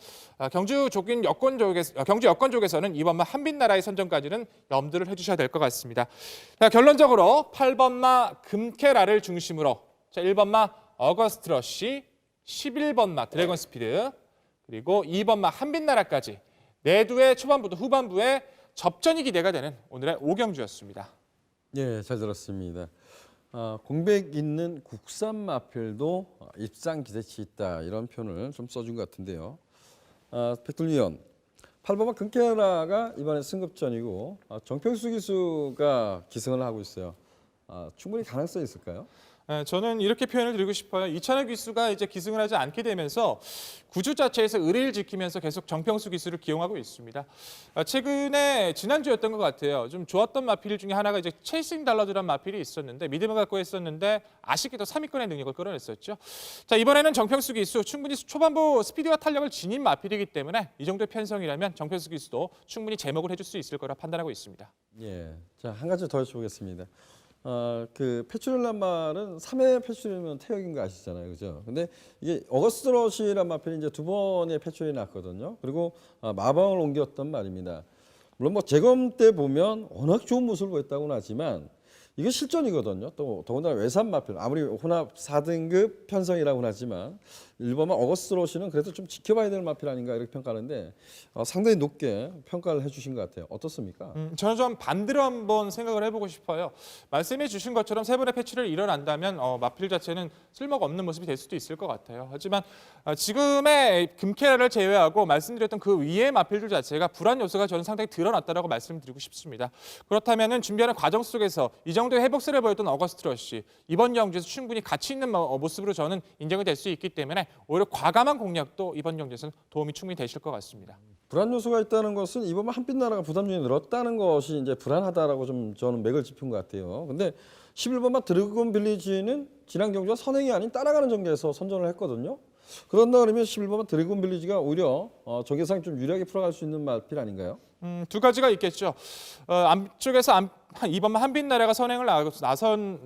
경주 여건 쪽에서는 이번마 한빛나라의 선정까지는 염두를 해주셔야 될 것 같습니다. 자, 결론적으로 8번마 금캐라를 중심으로 1번마 어거스트 러시, 11번마 드래곤 스피드, 그리고 2번마 한빛나라까지 4두의 초반부터 후반부에 접전이 기대가 되는 오늘의 5경주였습니다. 예, 잘 들었습니다. 공백 있는 국산 마필도 입상 기대치 있다, 이런 표현을 좀 써준 것 같은데요. 백돌 위원, 8번마 금캐라가 이번에 승급전이고 정평수 기수가 기승을 하고 있어요. 충분히 가능성이 있을까요? 저는 이렇게 표현을 드리고 싶어요. 이찬혁 기수가 이제 기승을 하지 않게 되면서 구주 자체에서 의리를 지키면서 계속 정평수 기수를 기용하고 있습니다. 최근에 지난주였던 것 같아요. 좀 좋았던 마필 중에 하나가 이제 체이싱 달러드란 마필이 있었는데 믿음을 갖고 했었는데 아쉽게도 3위권의 능력을 끌어냈었죠. 자, 이번에는 정평수 기수 충분히 초반부 스피드와 탄력을 지닌 마필이기 때문에 이 정도의 편성이라면 정평수 기수도 충분히 제목을 해줄 수 있을 거라 판단하고 있습니다. 예, 자, 한 가지 더 여쭤보겠습니다. 그 패츄렐란 말은 3회 패츄렐이면 태역인 거 아시잖아요, 그죠? 근데 이게 어거스트 러시란 마필이 이제 2번의 패츄렐이 났거든요. 그리고 마방을 옮겼던 말입니다. 물론 뭐 재검 때 보면 워낙 좋은 모습을 보였다고는 하지만 이게 실전이거든요. 또 더군다나 외산 마필, 아무리 혼합 4등급 편성이라고는 하지만 1번마 어거스트 러시는 그래도 좀 지켜봐야 될 마필 아닌가 이렇게 평가하는데 상당히 높게 평가를 해주신 것 같아요. 어떻습니까? 저는 좀 반대로 한번 생각을 해보고 싶어요. 말씀해 주신 것처럼 세 번의 패치를 일어난다면 마필 자체는 쓸모가 없는 모습이 될 수도 있을 것 같아요. 하지만 지금의 금캐라를 제외하고 말씀드렸던 그 위의 마필들 자체가 불안 요소가 저는 상당히 드러났다라고 말씀드리고 싶습니다. 그렇다면 준비하는 과정 속에서 이 정도의 회복세를 보였던 어거스트 러시 이번 경기에서 충분히 가치 있는 모습으로 저는 인정이 될 수 있기 때문에 오히려 과감한 공략도 이번 경기에서는 도움이 충분히 되실 것 같습니다. 불안 요소가 있다는 것은 이번만 한빛 나라가 부담중이 늘었다는 것이 이제 불안하다라고 좀 저는 맥을 짚은 것 같아요. 근데 11번만 드래곤 빌리지는 지난 경기와 선행이 아닌 따라가는 전개에서 선전을 했거든요. 그런다 그러면 11번만 드래곤 빌리지가 오히려 전개상이 좀 유리하게 풀어갈 수 있는 마필 아닌가요? 두 가지가 있겠죠. 앞쪽에서 2번만 한빛나라가 선행을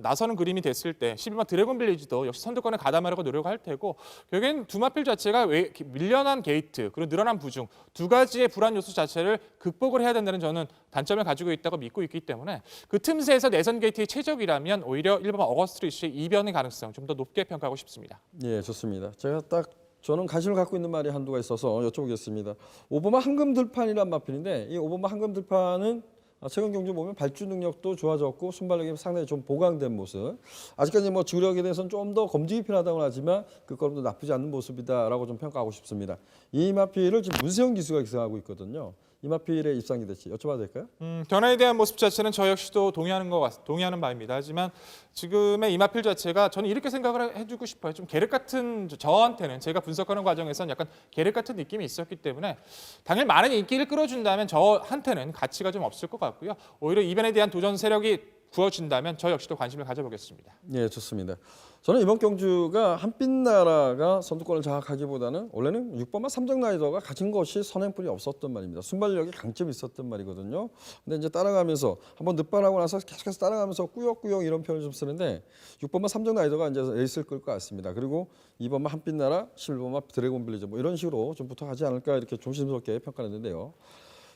나서는 그림이 됐을 때 11번 드래곤 빌리지도 역시 선두권에 가담하려고 노력할 테고 결국엔 두 마필 자체가 밀려난 게이트 그리고 늘어난 부중 두 가지의 불안 요소 자체를 극복을 해야 된다는 저는 단점을 가지고 있다고 믿고 있기 때문에 그 틈새에서 내선 게이트의 최적이라면 오히려 1번 어거스트 러시의 이변의 가능성 좀 더 높게 평가하고 싶습니다. 예, 좋습니다. 제가 딱 저는 관심을 갖고 있는 말이 한두가 있어서 여쭤보겠습니다. 오버마 황금 들판이란 마필인데 이 오버마 황금 들판은 최근 경주 보면 발주 능력도 좋아졌고 순발력이 상당히 좀 보강된 모습. 아직까지 뭐 주력에 대해서는 좀 더 검증이 필요하다고 하지만 그 걸음도 나쁘지 않은 모습이다라고 좀 평가하고 싶습니다. 이 마필을 지금 문세영 기수가 기승하고 있거든요. 이 마필의 입상 기대치 여쭤봐도 될까요? 변화에 대한 모습 자체는 저 역시도 동의하는 바입니다. 하지만 지금의 이 마필 자체가 저는 이렇게 생각을 해주고 싶어요. 좀 계륵 같은 저한테는 제가 분석하는 과정에서는 약간 계륵 같은 느낌이 있었기 때문에 당일 많은 인기를 끌어준다면 저한테는 가치가 좀 없을 것 같고요. 오히려 이변에 대한 도전 세력이 구워진다면 저 역시도 관심을 가져보겠습니다. 예, 좋습니다. 저는 이번 경주가 한빛나라가 선두권을 장악하기보다는 원래는 6번마 삼정라이더가 가진 것이 선행뿐이 없었던 말입니다. 순발력이 강점이 있었던 말이거든요. 근데 이제 따라가면서 한번 늑발하고 나서 계속해서 따라가면서 꾸역꾸역 이런 표현을 좀 쓰는데 6번마 삼정라이더가 이제 레이스를 끌 것 같습니다. 그리고 2번마 한빛나라, 11번마 드래곤 빌리지 뭐 이런 식으로 좀 붙어가지 않을까 이렇게 조심스럽게 평가했는데요.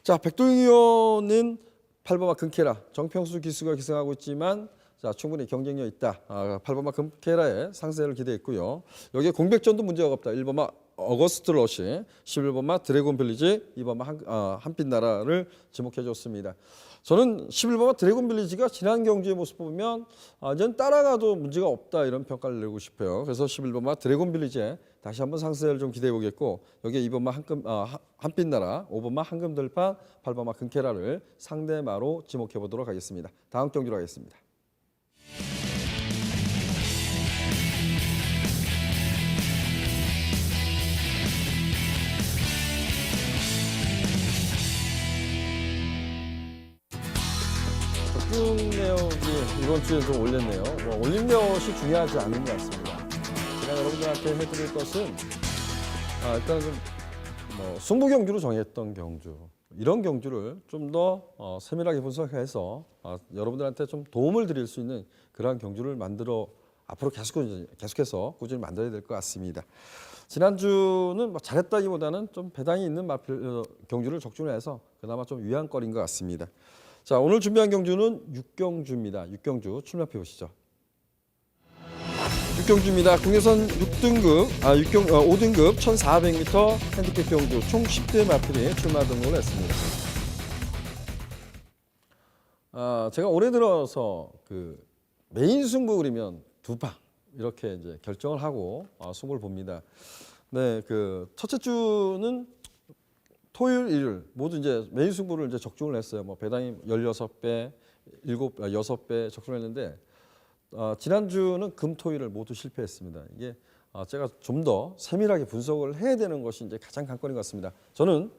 자, 백도영 의원은 8번마 금캐라 정평수 기수가 기승하고 있지만 자, 충분히 경쟁력 있다. 8번마 금캐라의 상세를 기대했고요. 여기에 공백전도 문제가 없다. 1번마 어거스트 러시, 11번마 드래곤 빌리지, 2번마 한빛나라를 지목해 줬습니다. 저는 11번마 드래곤 빌리지가 지난 경주의 모습 보면 이제는 따라가도 문제가 없다 이런 평가를 내리고 싶어요. 그래서 11번마 드래곤 빌리지에 다시 한번 상세를 좀 기대해 보겠고 여기에 2번마 한빛나라, 5번마 황금들판, 8번마 금캐라를 상대마로 지목해 보도록 하겠습니다. 다음 경기로 가겠습니다. 적중 내역이 이번 주에 좀 올렸네요. 올린 것이 중요하지 않은 것 같습니다. 제가 여러분들한테 해드릴 것은 일단은 좀 승부 경주로 정했던 경주 이런 경주를 좀 더 세밀하게 분석해서 여러분들한테 좀 도움을 드릴 수 있는 그러한 경주를 만들어 앞으로 계속해서 꾸준히 만들어야 될 것 같습니다. 지난주는 잘했다기보다는 좀 배당이 있는 마필 경주를 적중을 해서 그나마 좀 위안거리인 것 같습니다. 자, 오늘 준비한 경주는 6경주입니다. 6경주 출마표 보시죠. 6경주입니다. 국내선 5등급 1,400m 핸디캡 경주 총 10대 마필이 출마 등록을 했습니다. 제가 올해 들어서 그 메인 승부 그리면 두 방 이렇게 이제 결정을 하고 승부를 봅니다. 네, 그 첫째 주는 토요일, 일요일 모두 이제 메인 승부를 이제 적중을 했어요. 뭐 배당이 16배, 6배 적중했는데 지난주는 금, 토일을 모두 실패했습니다. 이게 제가 좀 더 세밀하게 분석을 해야 되는 것이 이제 가장 관건인 것 같습니다. 저는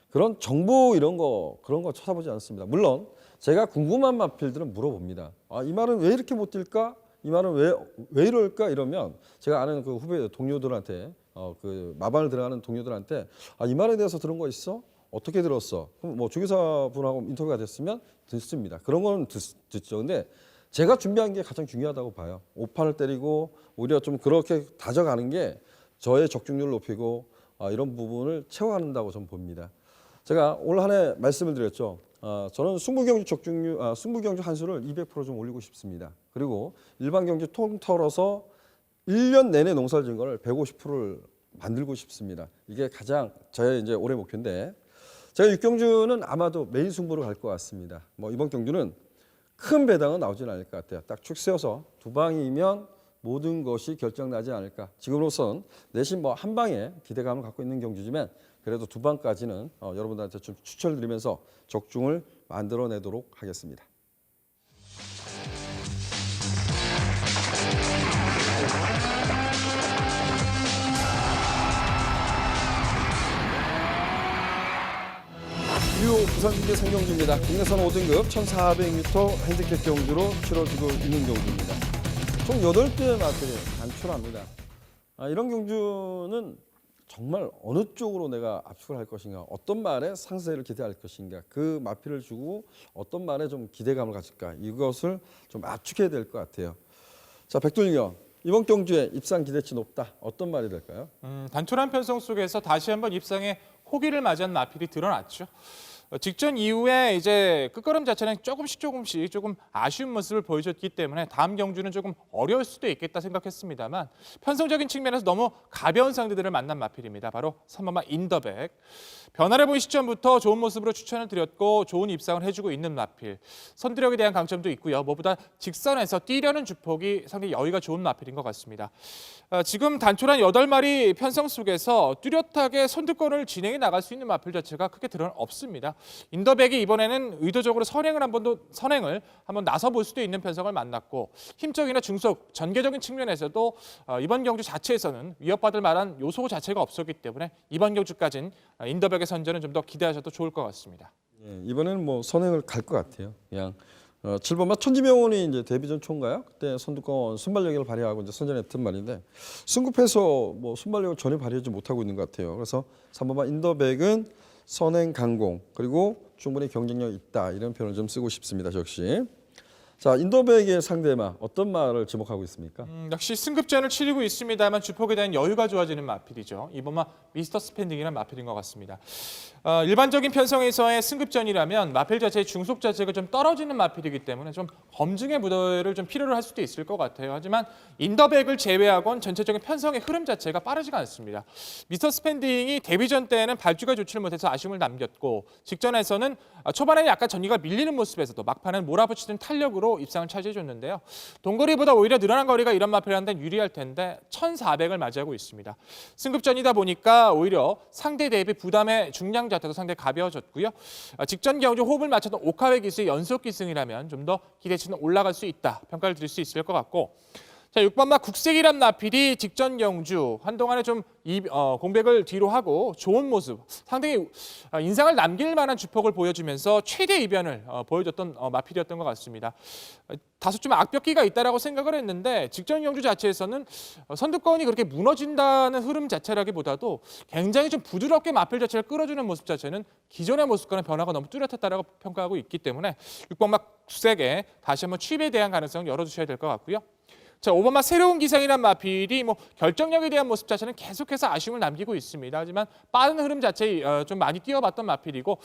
그런 정보 그런 거 찾아보지 않습니다. 물론 제가 궁금한 마필들은 물어봅니다. 이 말은 왜 이렇게 못 뛸까? 이 말은 왜 이럴까? 이러면 제가 아는 그 후배 동료들한테 그 마반을 들어가는 동료들한테 이 말에 대해서 들은 거 있어? 어떻게 들었어? 그럼 뭐 조교사분하고 인터뷰가 됐으면 듣습니다. 그런 거는 듣죠. 근데 제가 준비한 게 가장 중요하다고 봐요. 오판을 때리고 오히려 좀 그렇게 다져가는 게 저의 적중률을 높이고 이런 부분을 채워간다고 저는 봅니다. 제가 올 한 해 말씀을 드렸죠. 저는 승부경주 적중률, 승부경주 한수를 200% 좀 올리고 싶습니다. 그리고 일반 경주 통틀어서 1년 내내 농사를 지은 거를 150%를 만들고 싶습니다. 이게 가장 저의 이제 올해 목표인데 제가 6경주는 아마도 메인 승부로 갈 것 같습니다. 뭐 이번 경주는 큰 배당은 나오진 않을 것 같아요. 딱 축 세워서 두 방이면 모든 것이 결정나지 않을까. 지금으로선 내심 뭐 한 방에 기대감을 갖고 있는 경주지만 그래도 두 방까지는 여러분들한테 좀 추천을 드리면서 적중을 만들어내도록 하겠습니다. 부산중계 생경주입니다. 국내선 5등급 1,400m 핸디캡 경주로 치러지고 있는 경주입니다. 총 8대 마필이 단촐합니다. 이런 경주는 정말 어느 쪽으로 내가 압축을 할 것인가, 어떤 말에 상세를 기대할 것인가, 그 마필을 주고 어떤 말에 좀 기대감을 가질까, 이것을 좀 압축해야 될 것 같아요. 자, 백돌경 이번 경주에 입상 기대치 높다. 어떤 말이 될까요? 단촐한 편성 속에서 다시 한번 입상에 호기를 맞이한 마필이 드러났죠. 직전 이후에 이제 끝걸음 자체는 조금씩 조금 아쉬운 모습을 보여줬기 때문에 다음 경주는 조금 어려울 수도 있겠다 생각했습니다만 편성적인 측면에서 너무 가벼운 상대들을 만난 마필입니다. 바로 3번마 인더백. 변화를 보인 시점부터 좋은 모습으로 추천을 드렸고 좋은 입상을 해주고 있는 마필. 선두력에 대한 강점도 있고요. 무엇보다 직선에서 뛰려는 주폭이 상당히 여유가 좋은 마필인 것 같습니다. 지금 단촐한 8마리 편성 속에서 뚜렷하게 선두권을 진행해 나갈 수 있는 마필 자체가 크게 드러는 없습니다. 인더백이 이번에는 의도적으로 선행을 한번 나서 볼 수도 있는 편성을 만났고 힘적이나 중속, 전개적인 측면에서도 이번 경주 자체에서는 위협받을 만한 요소 자체가 없었기 때문에 이번 경주까지는 인더백의 선전은 좀 더 기대하셔도 좋을 것 같습니다. 예, 이번에는 뭐 선행을 갈 것 같아요. 그냥 7번마 천지명원이 이제 데뷔전 초인가요? 그때 선두권 순발력을 발휘하고 이제 선전했던 말인데 승급해서 뭐 순발력을 전혀 발휘하지 못하고 있는 것 같아요. 그래서 3번마 인더백은 선행 강공 그리고 충분히 경쟁력 있다 이런 표현을 좀 쓰고 싶습니다. 역시 자 인더백의 상대마 어떤 말을 지목하고 있습니까? 역시 승급전을 치르고 있습니다만 주폭에 대한 여유가 좋아지는 마필이죠. 이번마 미스터 스펜딩이라는 마필인 것 같습니다. 일반적인 편성에서의 승급전이라면 마필 자체의 중속 자체가 좀 떨어지는 마필이기 때문에 좀 검증의 무대를 좀 필요로 할 수도 있을 것 같아요. 하지만 인더백을 제외하고는 전체적인 편성의 흐름 자체가 빠르지가 않습니다. 미스터 스펜딩이 데뷔전 때는 발주가 좋지를 못해서 아쉬움을 남겼고 직전에서는 초반에는 약간 전기가 밀리는 모습에서도 막판은 몰아붙이는 탄력으로 입상을 차지해줬는데요. 동거리보다 오히려 늘어난 거리가 이런 마필한테는 유리할 텐데 1,400을 맞이하고 있습니다. 승급전이다 보니까 오히려 상대 대비 부담의 중량 자체도 상당히 가벼워졌고요. 직전 경주 호흡을 맞췄던 오카웨 기수의 연속 기승이라면 좀 더 기대치는 올라갈 수 있다 평가를 드릴 수 있을 것 같고 자 6번마 국색이란 마필이 직전 경주 한동안에 좀 공백을 뒤로 하고 좋은 모습 상당히 인상을 남길 만한 주폭을 보여주면서 최대 이변을 보여줬던 마필이었던 것 같습니다. 다소 좀 악벽기가 있다라고 생각을 했는데 직전 경주 자체에서는 선두권이 그렇게 무너진다는 흐름 자체라기보다도 굉장히 좀 부드럽게 마필 자체를 끌어주는 모습 자체는 기존의 모습과는 변화가 너무 뚜렷했다라고 평가하고 있기 때문에 6번마 국색에 다시 한번 취입에 대한 가능성을 열어주셔야 될 것 같고요. 자, 5번마 새로운 기상이란 마필이 뭐 결정력에 대한 모습 자체는 계속해서 아쉬움을 남기고 있습니다. 하지만 빠른 흐름 자체에 좀 많이 뛰어봤던 마필이고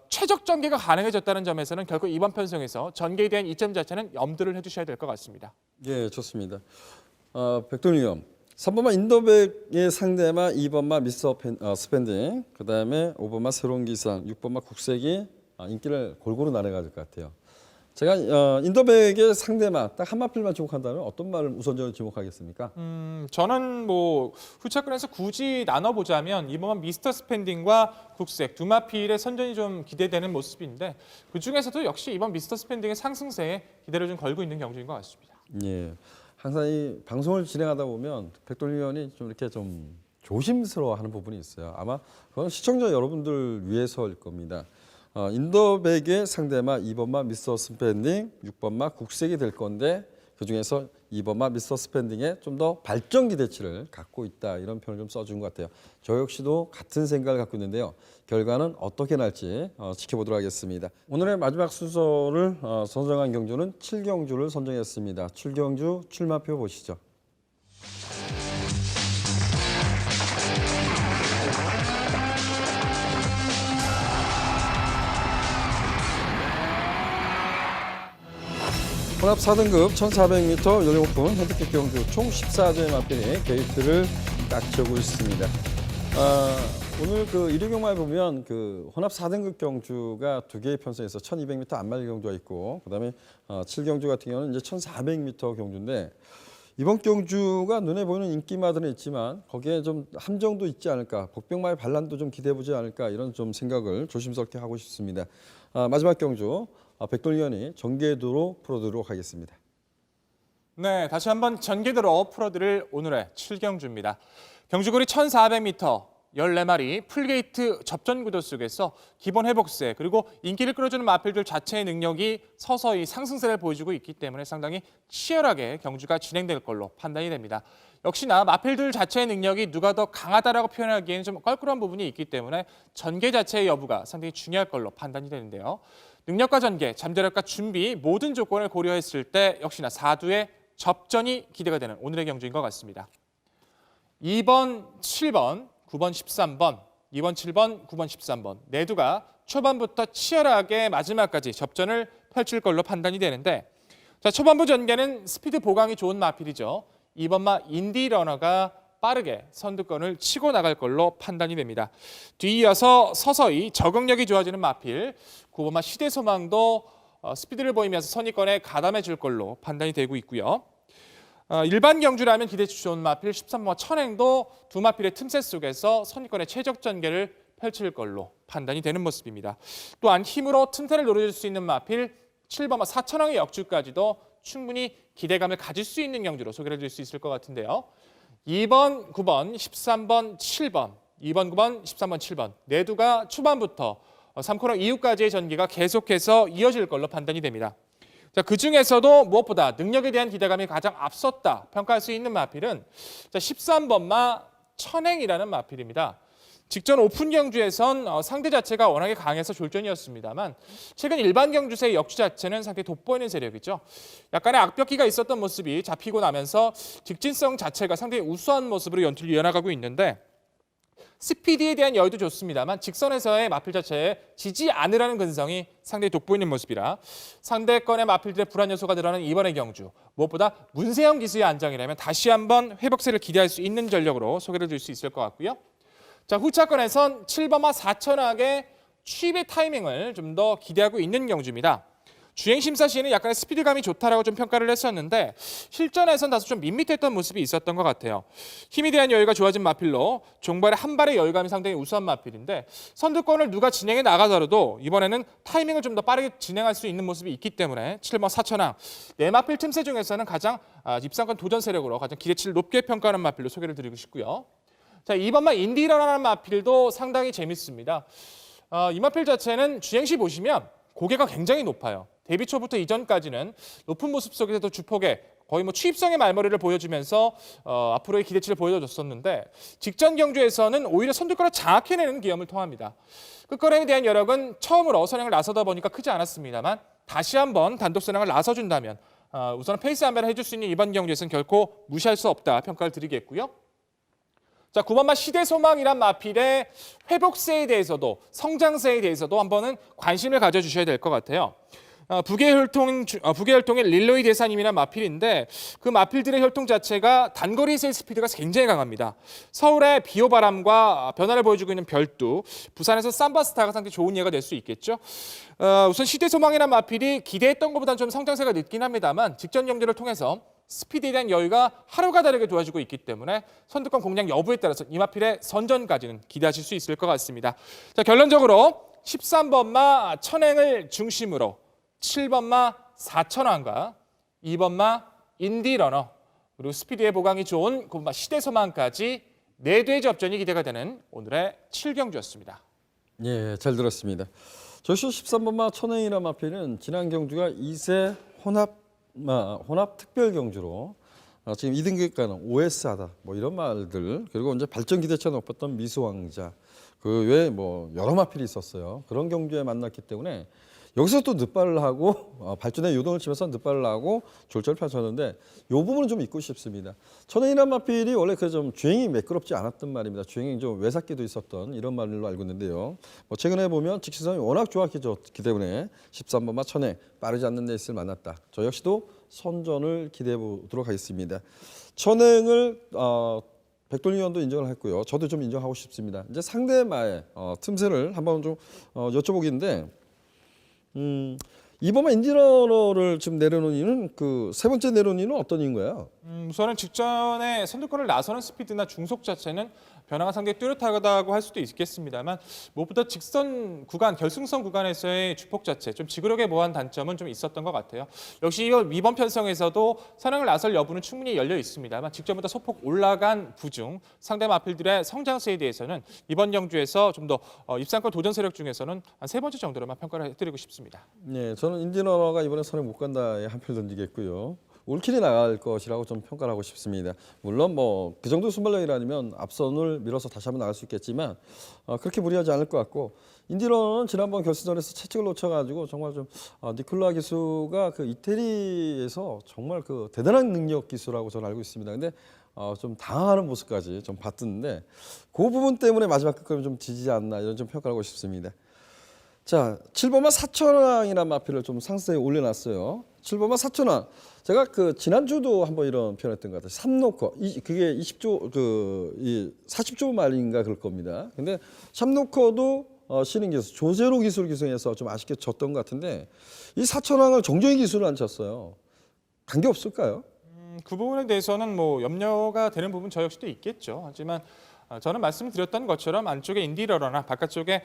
최적 전개가 가능해졌다는 점에서는 결국 이번 편성에서 전개에 대한 이점 자체는 염두를 해주셔야 될 것 같습니다. 예, 좋습니다. 백돌리엄 3번마 인더백의 상대마 2번마 미스터 스펜딩 그다음에 5번마 새로운 기상 6번마 국색이 인기를 골고루 나눠가야 될 것 같아요. 제가 인더백의 상대마 딱 한 마필만 지목한다면 어떤 말을 우선적으로 지목하겠습니까? 저는 뭐 후차권에서 굳이 나눠보자면 이번 미스터 스펜딩과 국색 두 마필의 선전이 좀 기대되는 모습인데 그 중에서도 역시 이번 미스터 스펜딩의 상승세에 기대를 좀 걸고 있는 경주인 것 같습니다. 예, 항상 이 방송을 진행하다 보면 백돌위원이 좀 이렇게 좀 조심스러워하는 부분이 있어요. 아마 그건 시청자 여러분들 위해서일 겁니다. 인더백의 상대마 2번마 미스터 스펜딩, 6번마 국색이 될 건데 그중에서 2번마 미스터 스펜딩에 좀 더 발전 기대치를 갖고 있다 이런 표현을 좀 써준 것 같아요. 저 역시도 같은 생각을 갖고 있는데요. 결과는 어떻게 날지 지켜보도록 하겠습니다. 오늘의 마지막 순서를 선정한 경주는 7경주를 선정했습니다. 7경주 출마표 보시죠. 혼합 4등급 1,400m 요리 오픈 핸디캡 경주 총 14대의 마필이 게이트를 깍지고 있습니다. 오늘 그 1위 경마에 보면 그 혼합 4등급 경주가 두 개의 편성에서 1200m 안말 경주가 있고, 그다음에 7경주 같은 경우는 이제 1400m 경주인데, 이번 경주가 눈에 보이는 인기마들은 있지만 거기에 좀 함정도 있지 않을까, 복병마의 반란도 좀 기대해 보지 않을까, 이런 좀 생각을 조심스럽게 하고 싶습니다. 마지막 경주 백돌위원이 전개도로 풀어드리도록 하겠습니다. 네, 다시 한번 전개도로 풀어드릴 오늘의 7경주입니다. 경주거리 1400m, 14마리 풀게이트 접전 구도 속에서 기본 회복세 그리고 인기를 끌어주는 마필들 자체의 능력이 서서히 상승세를 보여주고 있기 때문에 상당히 치열하게 경주가 진행될 걸로 판단이 됩니다. 역시나 마필들 자체의 능력이 누가 더 강하다라고 표현하기에는 좀 껄끄러운 부분이 있기 때문에 전개 자체의 여부가 상당히 중요할 걸로 판단이 되는데요. 능력과 전개, 잠재력과 준비 모든 조건을 고려했을 때 역시나 4두의 접전이 기대가 되는 오늘의 경주인 것 같습니다. 2번, 7번, 9번, 13번, 2번, 7번, 9번, 13번 네 두가 초반부터 치열하게 마지막까지 접전을 펼칠 걸로 판단이 되는데, 자, 초반부 전개는 스피드 보강이 좋은 마필이죠. 2번마 인디러너가 빠르게 선두권을 치고 나갈 걸로 판단이 됩니다. 뒤이어서 서서히 적응력이 좋아지는 마필 9번마 시대소망도 스피드를 보이면서 선의권에 가담해 줄 걸로 판단이 되고 있고요. 일반 경주라면 기대치 좋은 마필 13번마 천행도 두 마필의 틈새 속에서 선의권의 최적 전개를 펼칠 걸로 판단이 되는 모습입니다. 또한 힘으로 틈새를 노려줄 수 있는 마필 7번마 사천왕의 역주까지도 충분히 기대감을 가질 수 있는 경주로 소개를 해줄 수 있을 것 같은데요. 2번, 9번, 13번, 7번, 2번, 9번, 13번, 7번 네 두가 초반부터 3코너 이후까지의 전개가 계속해서 이어질 걸로 판단이 됩니다. 자, 그중에서도 무엇보다 능력에 대한 기대감이 가장 앞섰다 평가할 수 있는 마필은 13번마 천행이라는 마필입니다. 직전 오픈 경주에선 상대 자체가 워낙에 강해서 졸전이었습니다만 최근 일반 경주세의 역주 자체는 상당히 돋보이는 세력이죠. 약간의 악벽기가 있었던 모습이 잡히고 나면서 직진성 자체가 상당히 우수한 모습으로 연출이 이어나가고 있는데, 스피드에 대한 여유도 좋습니다만 직선에서의 마필 자체에 지지 않으라는 근성이 상당히 돋보이는 모습이라 상대권의 마필들의 불안 요소가 드러나는 이번의 경주, 무엇보다 문세영 기수의 안정이라면 다시 한번 회복세를 기대할 수 있는 전력으로 소개를 줄 수 있을 것 같고요. 자, 후차권에선 7번마 4천왕의 취입의 타이밍을 좀 더 기대하고 있는 경주입니다. 주행심사 시에는 약간의 스피드감이 좋다라고 좀 평가를 했었는데 실전에선 다소 좀 밋밋했던 모습이 있었던 것 같아요. 힘에 대한 여유가 좋아진 마필로 종발의 한 발의 여유감이 상당히 우수한 마필인데, 선두권을 누가 진행해 나가더라도 이번에는 타이밍을 좀 더 빠르게 진행할 수 있는 모습이 있기 때문에 7번 사천왕 네 마필 틈새 중에서는 가장 입상권 도전 세력으로 가장 기대치를 높게 평가하는 마필로 소개를 드리고 싶고요. 자, 2번마 인디러라는 마필도 상당히 재밌습니다. 이 마필 자체는 주행시 보시면 고개가 굉장히 높아요. 데뷔 초부터 이전까지는 높은 모습 속에서도 주폭에 거의 취입성의 말머리를 보여주면서 앞으로의 기대치를 보여줬었는데, 직전 경주에서는 오히려 선두권을 장악해내는 기염을 통합니다. 끝걸음에 대한 여력은 처음으로 선행을 나서다 보니까 크지 않았습니다만 다시 한번 단독 선행을 나서준다면 우선 페이스 안배를 해줄 수 있는 이번 경주에서는 결코 무시할 수 없다 평가를 드리겠고요. 자, 9번마 시대소망이란 마필의 회복세에 대해서도 성장세에 대해서도 한번은 관심을 가져주셔야 될 것 같아요. 북의 혈통의 릴로이 대사님이란 마필인데 그 마필들의 혈통 자체가 단거리에서의 스피드가 굉장히 강합니다. 서울의 비오바람과 변화를 보여주고 있는 별두, 부산에서 삼바스타가 상당히 좋은 예가 될 수 있겠죠. 우선 시대소망이란 마필이 기대했던 것보다는 좀 성장세가 늦긴 합니다만 직전 경주를 통해서 스피드에 대한 여유가 하루가 다르게 도와주고 있기 때문에 선두권 공략 여부에 따라서 이 마필의 선전까지는 기대하실 수 있을 것 같습니다. 자, 결론적으로 13번마 천행을 중심으로 7번마 사천왕과 2번마 인디러너 그리고 스피드의 보강이 좋은 9번마 시대소망까지 네 대의 접전이 기대가 되는 오늘의 7경주였습니다. 예, 잘 들었습니다. 저시 13번마 천행이란 마필은 지난 경주가 2세 혼합 특별 경주로 지금 2등급가는 OS하다 이런 말들, 그리고 이제 발전 기대치가 높았던 미소왕자, 그 외에 여러 마필이 있었어요. 그런 경주에 만났기 때문에 여기서 또 늑발을 하고 발전에 요동을 치면서 늑발을 하고 졸전을 펼쳤는데 이 부분은 좀 잊고 싶습니다. 천행이란 마필이 원래 그 좀 주행이 매끄럽지 않았던 말입니다. 주행이 좀 외삭기도 있었던 이런 말로 알고 있는데요. 최근에 보면 직시성이 워낙 좋았기 때문에 13번마 천행 빠르지 않는 레이스를 만났다. 저 역시도 선전을 기대해 보도록 하겠습니다. 천행을 백돌위원도 인정을 했고요. 저도 좀 인정하고 싶습니다. 이제 상대마의 틈새를 한번 좀 여쭤보기인데, 이번에 인디러너를 지금 내려놓은 이유는 그 세 번째 내려놓은 이유는 어떤 이유인가요? 우선은 직전에 선두권을 나서는 스피드나 중속 자체는 변화가 상당히 뚜렷하다고 할 수도 있겠습니다만 무엇보다 직선 구간, 결승선 구간에서의 주폭 자체, 좀 지구력에 모한 단점은 좀 있었던 것 같아요. 역시 이번 편성에서도 선행을 나설 여부는 충분히 열려 있습니다만 직전보다 소폭 올라간 부중, 상대 마필들의 성장세에 대해서는 이번 경주에서 좀 더 입상권 도전 세력 중에서는 한 세 번째 정도로만 평가를 해드리고 싶습니다. 네, 저는 인디러너가 이번에 선행 못 간다에 한 표 던지겠고요. 올킬이 나갈 것이라고 좀 평가를 하고 싶습니다. 물론 뭐 그 정도 순발력이라면 앞선을 밀어서 다시 한번 나갈 수 있겠지만 그렇게 무리하지 않을 것 같고, 인디러너는 지난번 결승전에서 채찍을 놓쳐가지고 정말 좀 니콜라 기수가 그 이태리에서 정말 그 대단한 능력 기수라고 저는 알고 있습니다. 근데 좀 당황하는 모습까지 좀 봤던데 그 부분 때문에 마지막 끝까지 좀 지지 않나 이런 좀 평가를 하고 싶습니다. 자, 7번마 사천왕이라는 마필을 좀 상세히 올려놨어요. 7번마 사천왕. 제가 그 지난주도 한번 이런 표현했던 것 같아요. 3노커. 그게 20조 이 40조 말인가 그럴 겁니다. 근데 3노커도 신인 기수 조제로 기술 기승에서 좀 아쉽게 졌던 것 같은데 이 사천왕을 정정희 기술을 안 쳤어요. 관계 없을까요? 그 부분에 대해서는 뭐 염려가 되는 부분 저 역시도 있겠죠. 하지만 저는 말씀드렸던 것처럼 안쪽에 인디러러나 바깥쪽에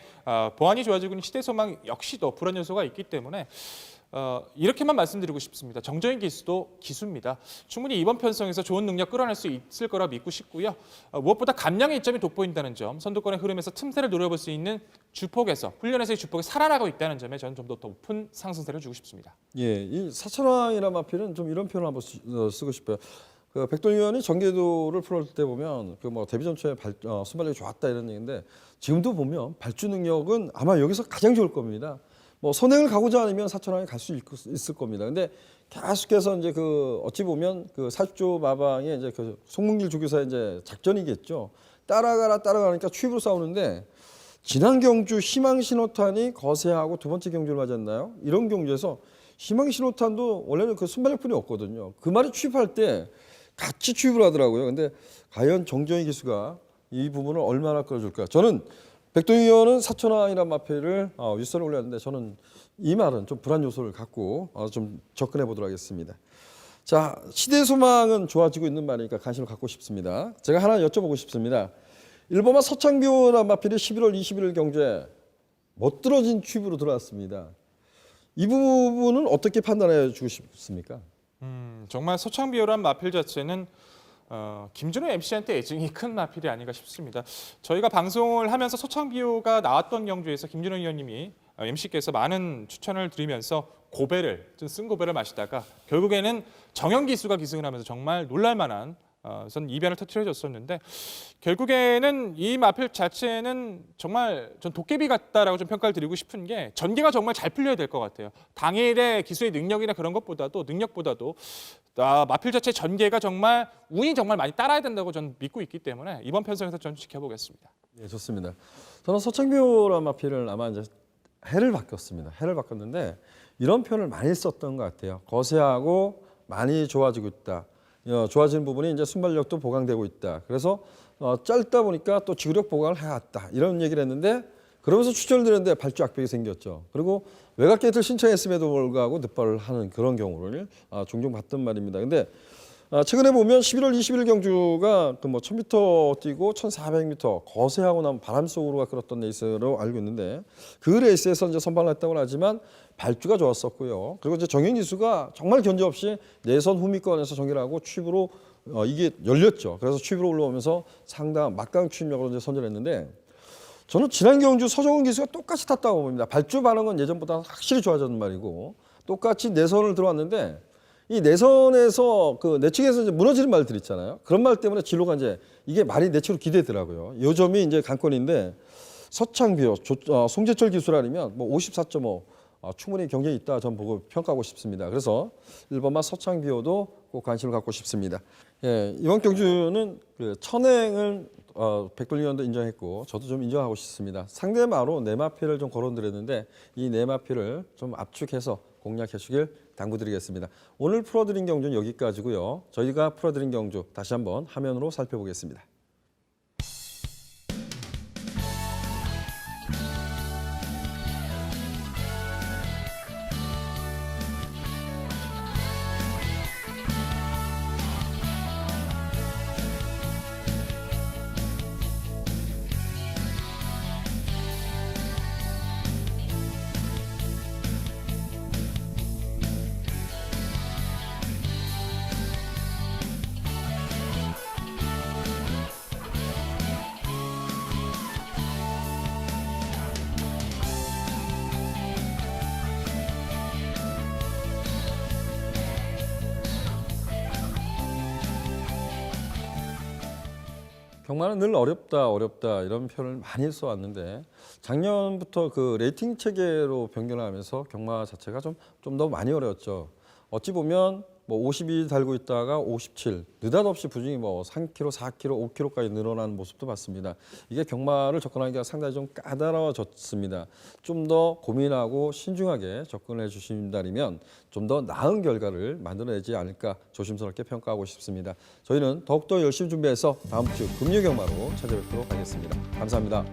보안이 좋아지고 있는 시대소망 역시도 불안 요소가 있기 때문에 이렇게만 말씀드리고 싶습니다. 정정인 기수도 기수입니다. 충분히 이번 편성에서 좋은 능력 끌어낼 수 있을 거라 믿고 싶고요. 무엇보다 감량의 이점이 돋보인다는 점, 선두권의 흐름에서 틈새를 노려볼 수 있는 주폭에서, 훈련에서의 주폭이 살아나고 있다는 점에 저는 좀 더 높은 상승세를 주고 싶습니다. 예, 이 사천왕이라는 마필은 좀 이런 표현을 한번 쓰고 싶어요. 그 백돌위원이 전개도를 풀을 때 보면 그 뭐 데뷔 전초에 순발력이 좋았다 이런 얘기인데 지금도 보면 발주 능력은 아마 여기서 가장 좋을 겁니다. 뭐 선행을 가고자 하면 사천왕에 갈 수 있을 겁니다. 근데 계속해서 이제 그 어찌 보면 그 40조 마방의 이제 그 송문길 조교사의 이제 작전이겠죠. 따라가니까 추입으로 싸우는데 지난 경주 희망 신호탄이 거세하고 두 번째 경주를 맞았나요? 이런 경주에서 희망 신호탄도 원래는 그 순발력뿐이 없거든요. 그 말이 추입할 때 같이 추입을 하더라고요. 근데 과연 정정희 기수가 이 부분을 얼마나 끌어줄까? 저는 백동위원은 사천왕이라는 마패를 윗선에 올렸는데 저는 이 말은 좀 불안 요소를 갖고 좀 접근해 보도록 하겠습니다. 자, 시대 소망은 좋아지고 있는 말이니까 관심을 갖고 싶습니다. 제가 하나 여쭤보고 싶습니다. 일본마 서창비호라는 마필이 11월 21일 경주에 멋들어진 취입으로 들어왔습니다. 이 부분은 어떻게 판단해 주고 싶습니까? 정말 서창비호란 마필 자체는 김준호 MC한테 애증이 큰 마필이 아닌가 싶습니다. 저희가 방송을 하면서 서창비호가 나왔던 경주에서 김준호 위원님이 MC께서 많은 추천을 드리면서 쓴 고배를 마시다가 결국에는 정영 기수가 기승을 하면서 정말 놀랄만한 전 이변을 터뜨려줬었는데 결국에는 이 마필 자체는 정말 전 도깨비 같다라고 좀 평가를 드리고 싶은 게 전개가 정말 잘 풀려야 될 것 같아요. 당일의 기수의 능력이나 그런 것보다도 마필 자체 전개가 정말 운이 정말 많이 따라야 된다고 저는 믿고 있기 때문에 이번 편성에서 전 지켜보겠습니다. 네, 좋습니다. 저는 서창비호라는 마필을 아마 이제 해를 바꿨습니다. 해를 바꿨는데 이런 표현을 많이 썼던 것 같아요. 거세하고 많이 좋아지고 있다. 좋아지는 부분이 이제 순발력도 보강되고 있다. 그래서 짧다 보니까 또 지구력 보강을 해왔다. 이런 얘기를 했는데 그러면서 추천을 드렸는데 발주 악벽이 생겼죠. 그리고 외곽 게이트를 신청했음에도 불구하고 늑발을 하는 그런 경우를 종종 봤던 말입니다. 근데 최근에 보면 11월 20일 경주가 그 뭐 1000m 뛰고 1400m 거세하고 나면 바람 속으로가 끌었던 레이스로 알고 있는데 그 레이스에서 이제 선발을 했다고 하지만 발주가 좋았었고요. 그리고 이제 정현 기수가 정말 견제 없이 내선 후미권에서 정리를 하고 취입으로 이게 열렸죠. 그래서 취입으로 올라오면서 상당한 막강 취입력으로 이제 선전했는데 저는 지난 경주 서정훈 기수가 똑같이 탔다고 봅니다. 발주 반응은 예전보다 확실히 좋아졌는 말이고 똑같이 내선을 들어왔는데 이 내선에서 그 내측에서 이제 무너지는 말들 있잖아요. 그런 말 때문에 진로가 이제 이게 말이 내측으로 기대더라고요. 요 점이 이제 관건인데 서창비호, 송재철 기술 아니면 뭐 54.5 충분히 경쟁이 있다 전 보고 평가하고 싶습니다. 그래서 1번마 서창비호도 꼭 관심을 갖고 싶습니다. 예, 이번 경주는 그 천행을 백돌위원도 인정했고 저도 좀 인정하고 싶습니다. 상대마로 네마피를 좀 거론드렸는데 이 네마피를 좀 압축해서 공략해 주길 당부드리겠습니다. 오늘 풀어드린 경주는 여기까지고요. 저희가 풀어드린 경주 다시 한번 화면으로 살펴보겠습니다. 경마는 늘 어렵다 이런 표현을 많이 써왔는데 작년부터 그 레이팅 체계로 변경하면서 경마 자체가 좀 더 많이 어려웠죠. 어찌 보면 뭐 52 달고 있다가 57 느닷없이 부진이 뭐 3kg, 4kg, 5kg까지 늘어나는 모습도 봤습니다. 이게 경마를 접근하기가 상당히 좀 까다로워졌습니다. 좀 더 고민하고 신중하게 접근해 주신다면 좀 더 나은 결과를 만들어내지 않을까 조심스럽게 평가하고 싶습니다. 저희는 더욱더 열심히 준비해서 다음 주 금요 경마로 찾아뵙도록 하겠습니다. 감사합니다.